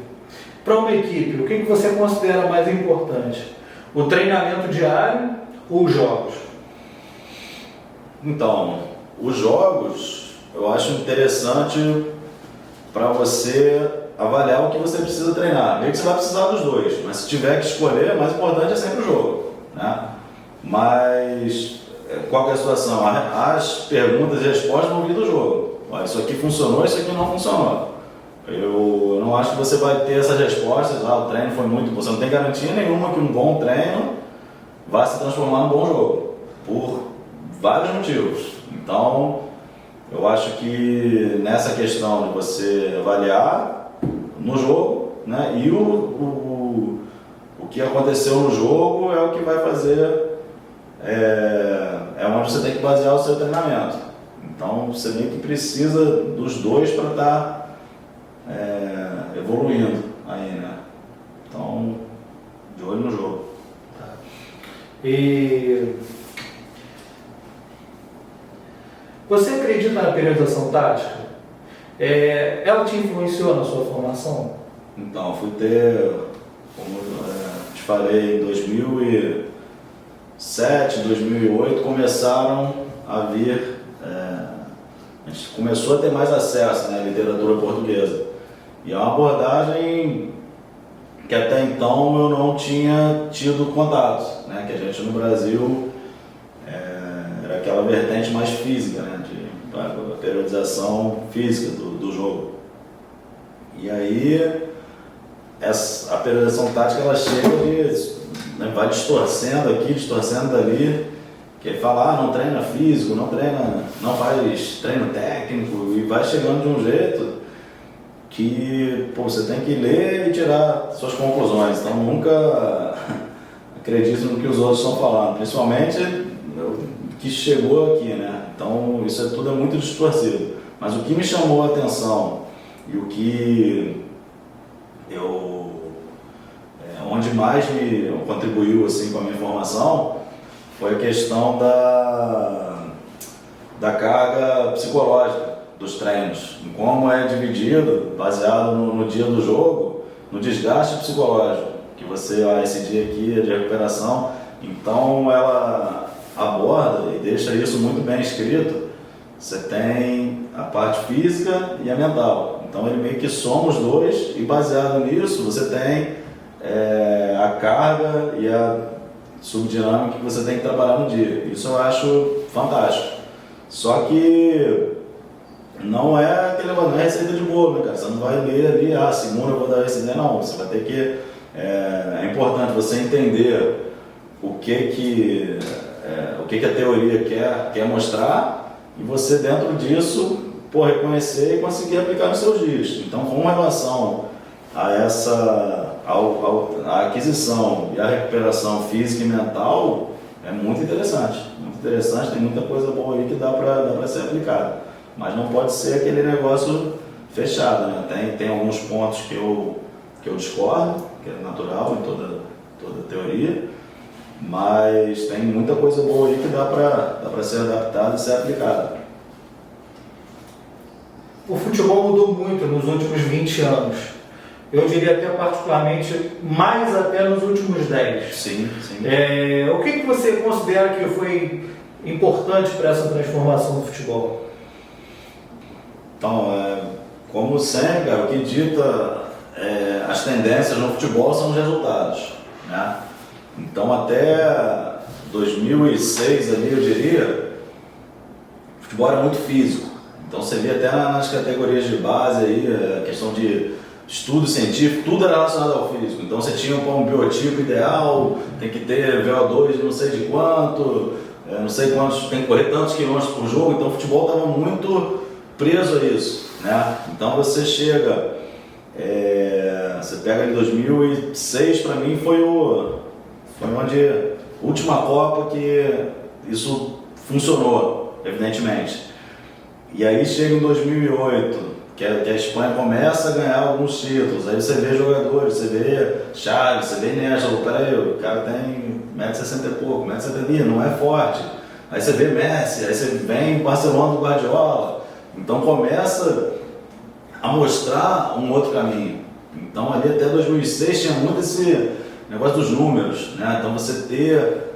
para uma equipe, o que você considera mais importante? O treinamento diário ou os jogos? Então, os jogos eu acho interessante para você avaliar o que você precisa treinar. Meio que você vai precisar dos dois, mas se tiver que escolher, o mais importante é sempre o jogo, né? Mas qual que é a situação? As perguntas e respostas vão vir do jogo. Olha, isso aqui funcionou, isso aqui não funcionou. Eu não acho que você vai ter essas respostas. O treino foi muito bom. Você não tem garantia nenhuma que um bom treino vai se transformar num bom jogo, por vários motivos. Então, eu acho que nessa questão de você avaliar no jogo, né, e o que aconteceu no jogo é o que vai fazer, onde você tem que basear o seu treinamento. Então você meio que precisa dos dois para estar evoluindo aí, né? Então, de olho no jogo. Tá. E você acredita na periodização tática? Ela te influenciou na sua formação? Então, fui ter, como eu te falei, em 2007, 2008, começaram a vir, a gente começou a ter mais acesso, né, à literatura portuguesa. E é uma abordagem que até então eu não tinha tido contato, né? Que a gente no Brasil era aquela vertente mais física, né? A periodização física do jogo. E aí a periodização tática ela chega né, vai distorcendo aqui, distorcendo dali, que ele fala, não treina físico, não faz treino técnico, e vai chegando de um jeito que você tem que ler e tirar suas conclusões. Então nunca acredite no que os outros estão falando, principalmente que chegou aqui, né? Então isso tudo é muito distorcido. Mas o que me chamou a atenção e o que onde mais me contribuiu assim com a minha formação foi a questão da carga psicológica dos treinos, em como é dividido, baseado no dia do jogo, no desgaste psicológico, que você, esse dia aqui é de recuperação, então ela aborda e deixa isso muito bem escrito. Você tem a parte física e a mental, então ele meio que soma os dois e baseado nisso você tem a carga e a subdinâmica que você tem que trabalhar no dia. Isso eu acho fantástico. Só que não é receita de bolo, né, cara? Você não vai ler ali, segunda eu vou dar esse dia, não. Você vai ter que... É importante você entender o que a teoria quer mostrar e você, dentro disso, reconhecer e conseguir aplicar nos seus dias. Então, com relação a a aquisição e a recuperação física e mental, é muito interessante, tem muita coisa boa aí que dá para ser aplicada, mas não pode ser aquele negócio fechado, né? Tem alguns pontos que eu discordo, que é natural em toda teoria, mas tem muita coisa boa aí que dá para ser adaptada e ser aplicada. O futebol mudou muito nos últimos 20 anos. Eu diria até particularmente, mais até nos últimos 10. Sim. O que você considera que foi importante para essa transformação do futebol? Então, como sempre, cara, o que dita as tendências no futebol são os resultados, né? Então, até 2006, ali, eu diria, o futebol era muito físico. Então, você via até nas categorias de base, aí, a questão de estudo científico, tudo era relacionado ao físico. Então você tinha um biotipo ideal, tem que ter VO2 não sei de quanto, não sei quantos, tem que correr tantos quilômetros por jogo. Então o futebol estava muito preso a isso, né? Então você chega, você pega em 2006, para mim foi onde a última Copa que isso funcionou, evidentemente. E aí chega em 2008, que a Espanha começa a ganhar alguns títulos, aí você vê jogadores, você vê Chaves, você vê Nesta, peraí, o cara tem 1,60m e pouco, 1,70m, não é forte. Aí você vê Messi, aí você vem Barcelona do Guardiola, então começa a mostrar um outro caminho. Então ali até 2006 tinha muito esse negócio dos números, né? Então você ter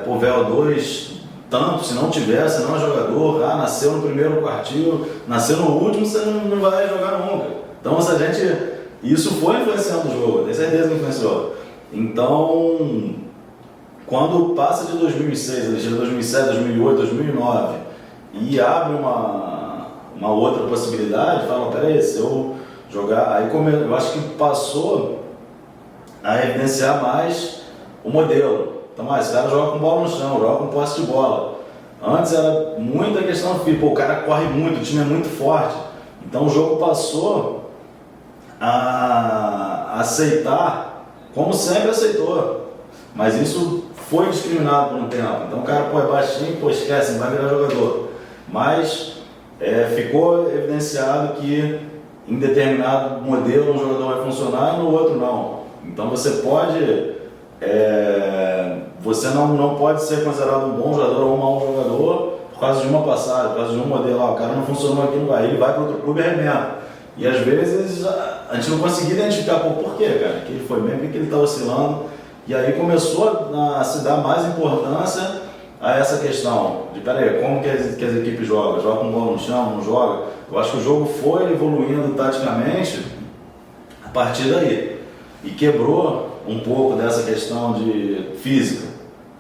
VO2 tanto, se não tiver, você não é jogador, nasceu no primeiro quartil, nasceu no último, você não vai jogar nunca. Então isso foi influenciando o jogo, tenho certeza que influenciou. Então, quando passa de 2006, ele chega 2007, 2008, 2009 e abre uma outra possibilidade, fala, peraí, se eu jogar, aí eu acho que passou a evidenciar mais o modelo. Então, esse cara joga com bola no chão, joga com posse de bola. Antes era muita questão de o cara corre muito, o time é muito forte. Então o jogo passou a aceitar, como sempre aceitou. Mas isso foi discriminado por um tempo. Então o cara é baixinho, esquece, não vai virar jogador. Mas ficou evidenciado que em determinado modelo um jogador vai funcionar e no outro não. Então você pode... você não pode ser considerado um bom jogador ou um mau jogador por causa de uma passagem, por causa de um modelo. O cara não funcionou aqui, não vai. Ele vai para outro clube e arrebenta. E às vezes a gente não conseguia identificar por quê, cara, que ele foi mesmo, que ele está oscilando. E aí começou a se dar mais importância a essa questão de, peraí, como que as equipes jogam? Joga com bola no chão, não joga? Eu acho que o jogo foi evoluindo taticamente a partir daí. e quebrou um pouco dessa questão de física,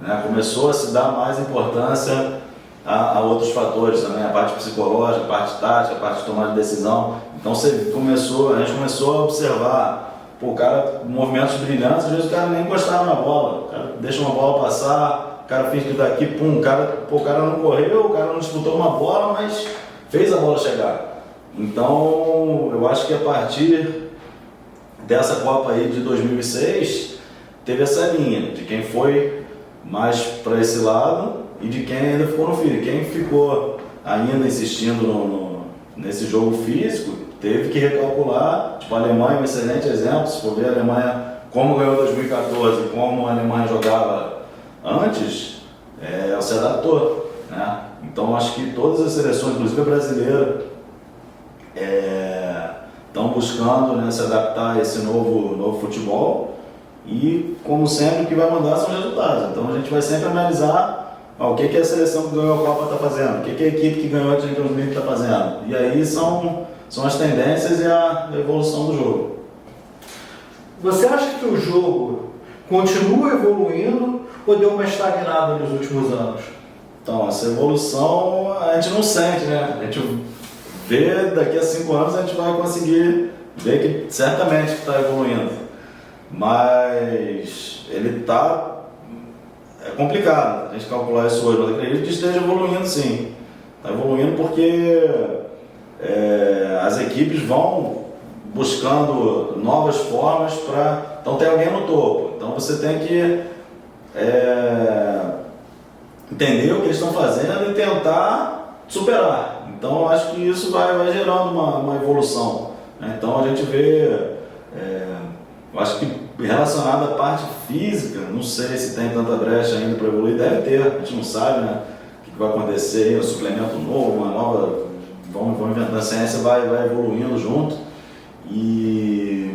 né? Começou a se dar mais importância a outros fatores também, a parte psicológica, a parte tática, a parte de tomar de decisão. Então a gente começou a observar, pô, o cara, movimentos brilhantes, às vezes o cara nem encostava na bola, o cara deixa uma bola passar, o cara finge que daqui, pum, o cara não correu, o cara não disputou uma bola, mas fez a bola chegar. Então eu acho que a partir dessa Copa aí de 2006, teve essa linha de quem foi mais para esse lado e de quem ainda ficou no físico. Quem ficou ainda insistindo nesse jogo físico, teve que recalcular. Tipo, a Alemanha é um excelente exemplo. Se for ver a Alemanha, como ganhou 2014, como a Alemanha jogava antes, se adaptou, né? Então acho que todas as seleções, inclusive a brasileira, estão buscando, né, se adaptar a esse novo futebol, e como sempre o que vai mandar são os resultados. Então a gente vai sempre analisar o que a seleção que ganhou a Copa está fazendo, o que a equipe que ganhou a Champions League está fazendo, e aí são as tendências e a evolução do jogo. Você acha que o jogo continua evoluindo ou deu uma estagnada nos últimos anos? Então, essa evolução a gente não sente, né? A gente vê daqui a 5 anos, a gente vai conseguir ver que certamente está evoluindo, mas ele está... É complicado a gente calcular isso hoje, mas eu acredito que esteja evoluindo sim. Está evoluindo porque as equipes vão buscando novas formas para... Então tem alguém no topo, então você tem que entender o que eles estão fazendo e tentar superar. Então eu acho que isso vai gerando uma evolução, né? Então a gente vê, eu acho que relacionado à parte física, não sei se tem tanta brecha ainda para evoluir, deve ter, a gente não sabe, né, o que vai acontecer aí, um suplemento novo, uma nova, vamos inventando, a ciência vai evoluindo junto,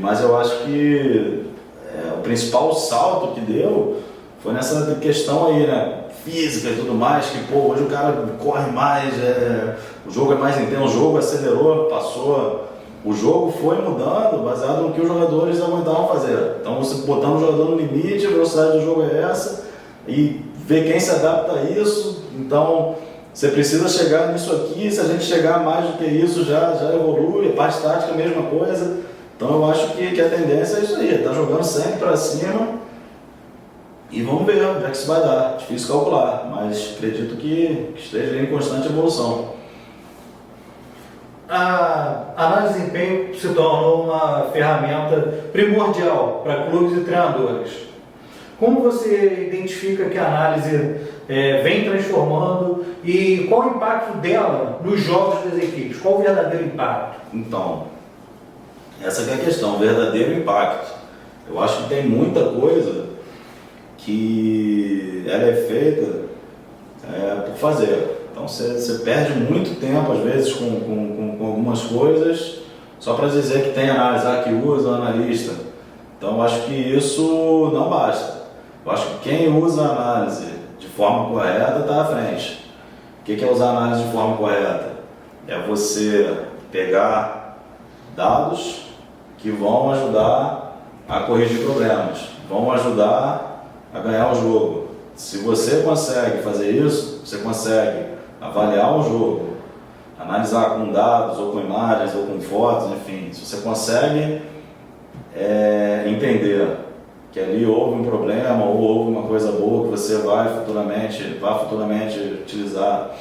mas eu acho que o principal salto que deu foi nessa questão aí, né, física e tudo mais, que pô, hoje o cara corre mais, o jogo é mais intenso, o jogo acelerou, passou... O jogo foi mudando baseado no que os jogadores aguentavam fazer. Então você botando o jogador no limite, a velocidade do jogo é essa, e ver quem se adapta a isso. Então você precisa chegar nisso aqui, se a gente chegar mais do que isso já evolui, a parte tática a mesma coisa. Então eu acho que a tendência é isso aí, tá jogando sempre para cima e vamos ver onde é que isso vai dar. Difícil calcular, mas acredito que esteja em constante evolução. A análise de desempenho se tornou uma ferramenta primordial para clubes e treinadores. Como você identifica que a análise vem transformando e qual o impacto dela nos jogos das equipes? Qual o verdadeiro impacto? Então, essa que é a questão, o verdadeiro impacto. Eu acho que tem muita coisa que ela é feita por fazer. Então você perde muito tempo, às vezes, com algumas coisas, só para dizer que tem análise, que usa o analista. Então eu acho que isso não basta. Eu acho que quem usa a análise de forma correta está à frente. O que é usar a análise de forma correta? É você pegar dados que vão ajudar a corrigir problemas, vão ajudar a ganhar o jogo. Se você consegue fazer isso, você consegue avaliar um jogo, analisar com dados, ou com imagens, ou com fotos, enfim. Se você consegue entender que ali houve um problema, ou houve uma coisa boa que você vai futuramente utilizar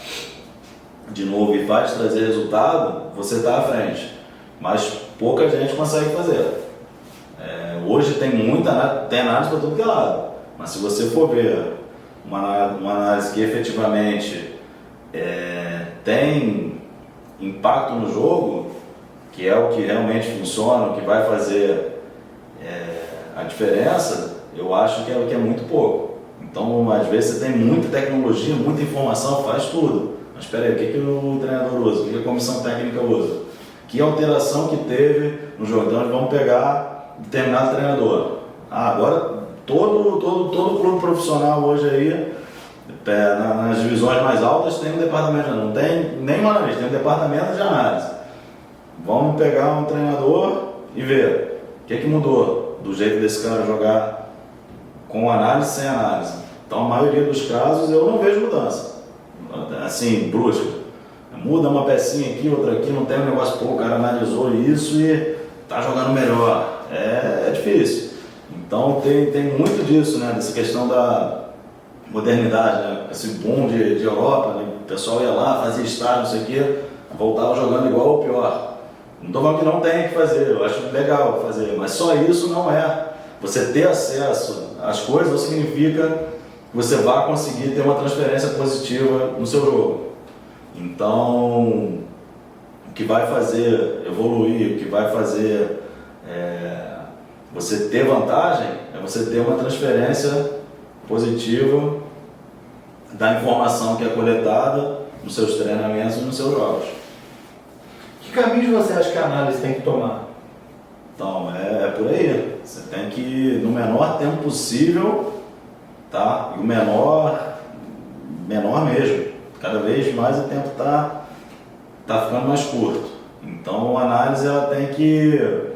de novo e vai te trazer resultado, você está à frente. Mas pouca gente consegue fazer. Hoje tem tem análise para tudo que é lado, mas se você for ver uma análise que efetivamente tem impacto no jogo, que é o que realmente funciona, o que vai fazer a diferença, eu acho que é muito pouco. Então, às vezes você tem muita tecnologia, muita informação, faz tudo. Mas espera aí, o que o treinador usa? O que a comissão técnica usa? Que alteração que teve no jogo? Então, vamos pegar determinado treinador. Agora, todo clube profissional hoje aí, nas divisões mais altas, tem um departamento, não tem nem uma análise, tem um departamento de análise. Vamos pegar um treinador e ver o que mudou. do jeito desse cara jogar com análise e sem análise. Então, a maioria dos casos eu não vejo mudança, assim, brusca. Muda uma pecinha aqui, outra aqui, não tem um negócio, pô, o cara analisou isso e tá jogando melhor. É difícil. Então, tem muito disso, né, dessa questão da modernidade, né, esse boom de Europa, né, o pessoal ia lá, fazia estágio, não sei o quê, voltava jogando igual ou pior. Não estou falando que não tem que fazer, eu acho legal fazer, mas só isso não é. Você ter acesso às coisas não significa que você vai conseguir ter uma transferência positiva no seu jogo. Então, o que vai fazer evoluir, o que vai fazer você ter vantagem é você ter uma transferência positiva da informação que é coletada nos seus treinamentos e nos seus jogos. Que caminho você acha que a análise tem que tomar? Então, é por aí. Você tem que ir no menor tempo possível, tá? E o menor mesmo. Cada vez mais o tempo tá ficando mais curto. Então, a análise ela tem que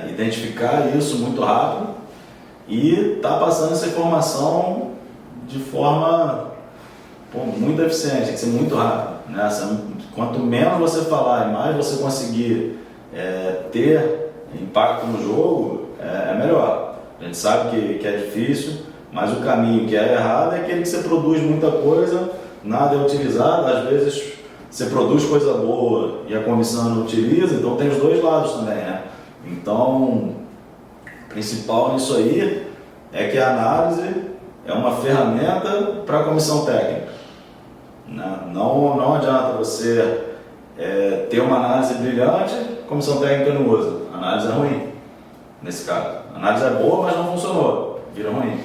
identificar isso muito rápido e tá passando essa informação de forma muito eficiente, tem que ser muito rápido, né? Quanto menos você falar e mais você conseguir ter impacto no jogo, é melhor. A gente sabe que é difícil, mas o caminho que é errado é aquele que você produz muita coisa, nada é utilizado, às vezes você produz coisa boa e a comissão não utiliza, então tem os dois lados também, né? Então, o principal nisso aí é que a análise é uma ferramenta para a comissão técnica. Não adianta você ter uma análise brilhante, a comissão técnica não usa. A análise é ruim, nesse caso. A análise é boa, mas não funcionou, vira ruim.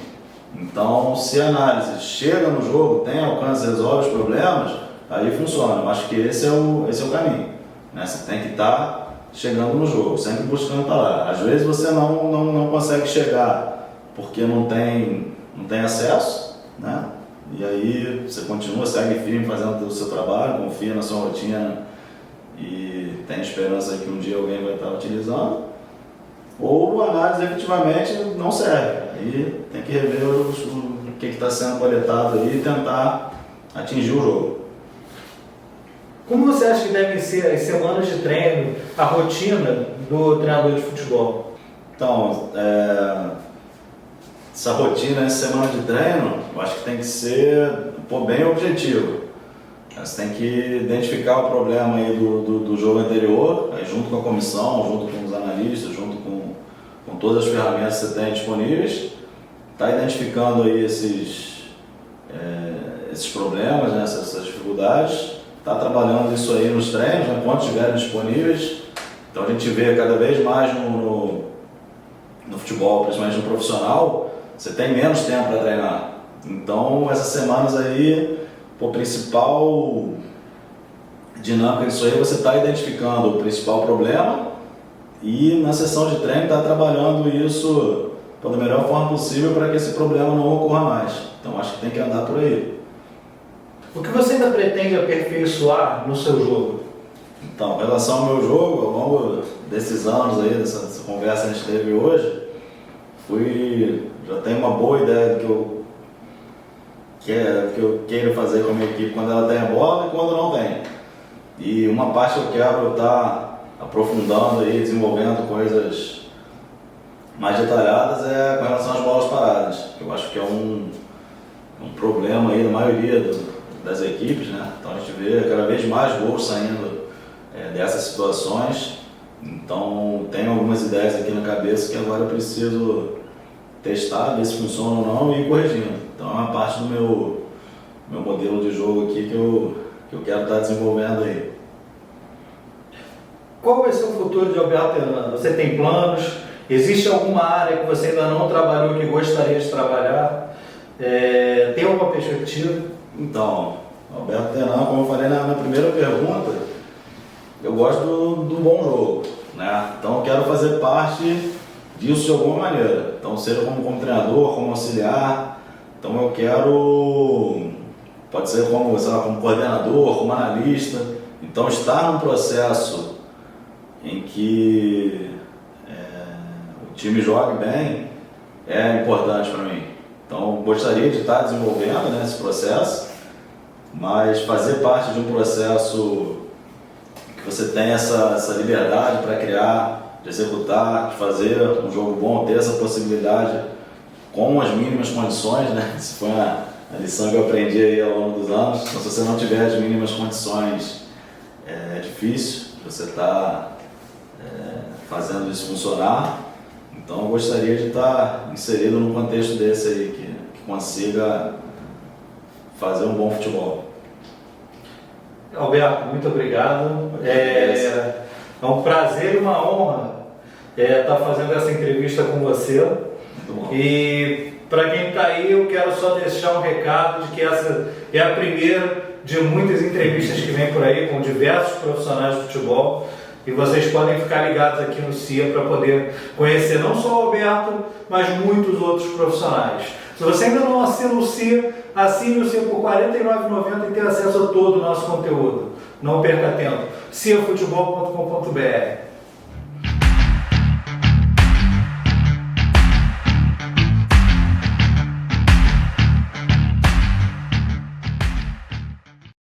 Então, se a análise chega no jogo, tem alcance, resolve os problemas, aí funciona. Eu acho que esse é o caminho, né? Você tem que estar chegando no jogo, sempre buscando estar lá. Às vezes você não consegue chegar porque não tem acesso, né? E aí você continua, segue firme fazendo o seu trabalho, confia na sua rotina e tem esperança que um dia alguém vai estar utilizando. Ou a análise efetivamente não serve. Aí tem que rever o que está sendo coletado aí e tentar atingir o jogo. Como você acha que devem ser as semanas de treino, a rotina do treinador de futebol? Então, essa rotina, essa semana de treino, eu acho que tem que ser bem objetivo. Você tem que identificar o problema aí do jogo anterior, aí junto com a comissão, junto com os analistas, junto com todas as ferramentas que você tem disponíveis, está identificando aí esses problemas, né, essas dificuldades, está trabalhando isso aí nos treinos, né, quando estiverem disponíveis. Então a gente vê cada vez mais no futebol, principalmente no profissional, você tem menos tempo para treinar. Então essas semanas aí, a principal dinâmica disso aí, você está identificando o principal problema e na sessão de treino está trabalhando isso da melhor forma possível para que esse problema não ocorra mais. Então acho que tem que andar por aí. O que você ainda pretende aperfeiçoar no seu jogo? Então, em relação ao meu jogo, ao longo desses anos aí, dessa conversa que a gente teve hoje, já tenho uma boa ideia do que eu quero fazer com a minha equipe quando ela tem a bola e quando não tem. E uma parte eu quero estar aprofundando aí, desenvolvendo coisas mais detalhadas com relação às bolas paradas. Eu acho que é um problema aí da maioria das equipes, né? Então a gente vê cada vez mais gols saindo dessas situações. Então tenho algumas ideias aqui na cabeça que agora eu preciso testar, ver se funciona ou não e ir corrigindo. Então é uma parte do meu modelo de jogo aqui que eu quero estar desenvolvendo aí. Qual vai ser o futuro de Alberto Hernando? Você tem planos? Existe alguma área que você ainda não trabalhou que gostaria de trabalhar? Tem alguma perspectiva? Então, Alberto Hernando, como eu falei na primeira pergunta, eu gosto do bom jogo, né? Então eu quero fazer parte disso de alguma maneira. Então, seja como treinador, como auxiliar. Então eu quero, pode ser como coordenador, como analista. Então estar num processo em que time jogue bem, é importante para mim. Então, gostaria de estar desenvolvendo, né, esse processo, mas fazer parte de um processo que você tem essa liberdade para criar, de executar, de fazer um jogo bom, ter essa possibilidade com as mínimas condições, né? Isso foi a lição que eu aprendi aí ao longo dos anos. Então, se você não tiver as mínimas condições, é difícil você estar fazendo isso funcionar. Então, eu gostaria de estar inserido num contexto desse aí, que consiga fazer um bom futebol. Alberto, muito obrigado. É um prazer e uma honra estar fazendo essa entrevista com você. Muito bom. E para quem está aí, eu quero só deixar um recado de que essa é a primeira de muitas entrevistas que vem por aí com diversos profissionais de futebol. E vocês podem ficar ligados aqui no CIA para poder conhecer não só o Alberto, mas muitos outros profissionais. Se você ainda não assina o CIA, assine o CIA por R$ 49,90 e tenha acesso a todo o nosso conteúdo. Não perca tempo. ciafutebol.com.br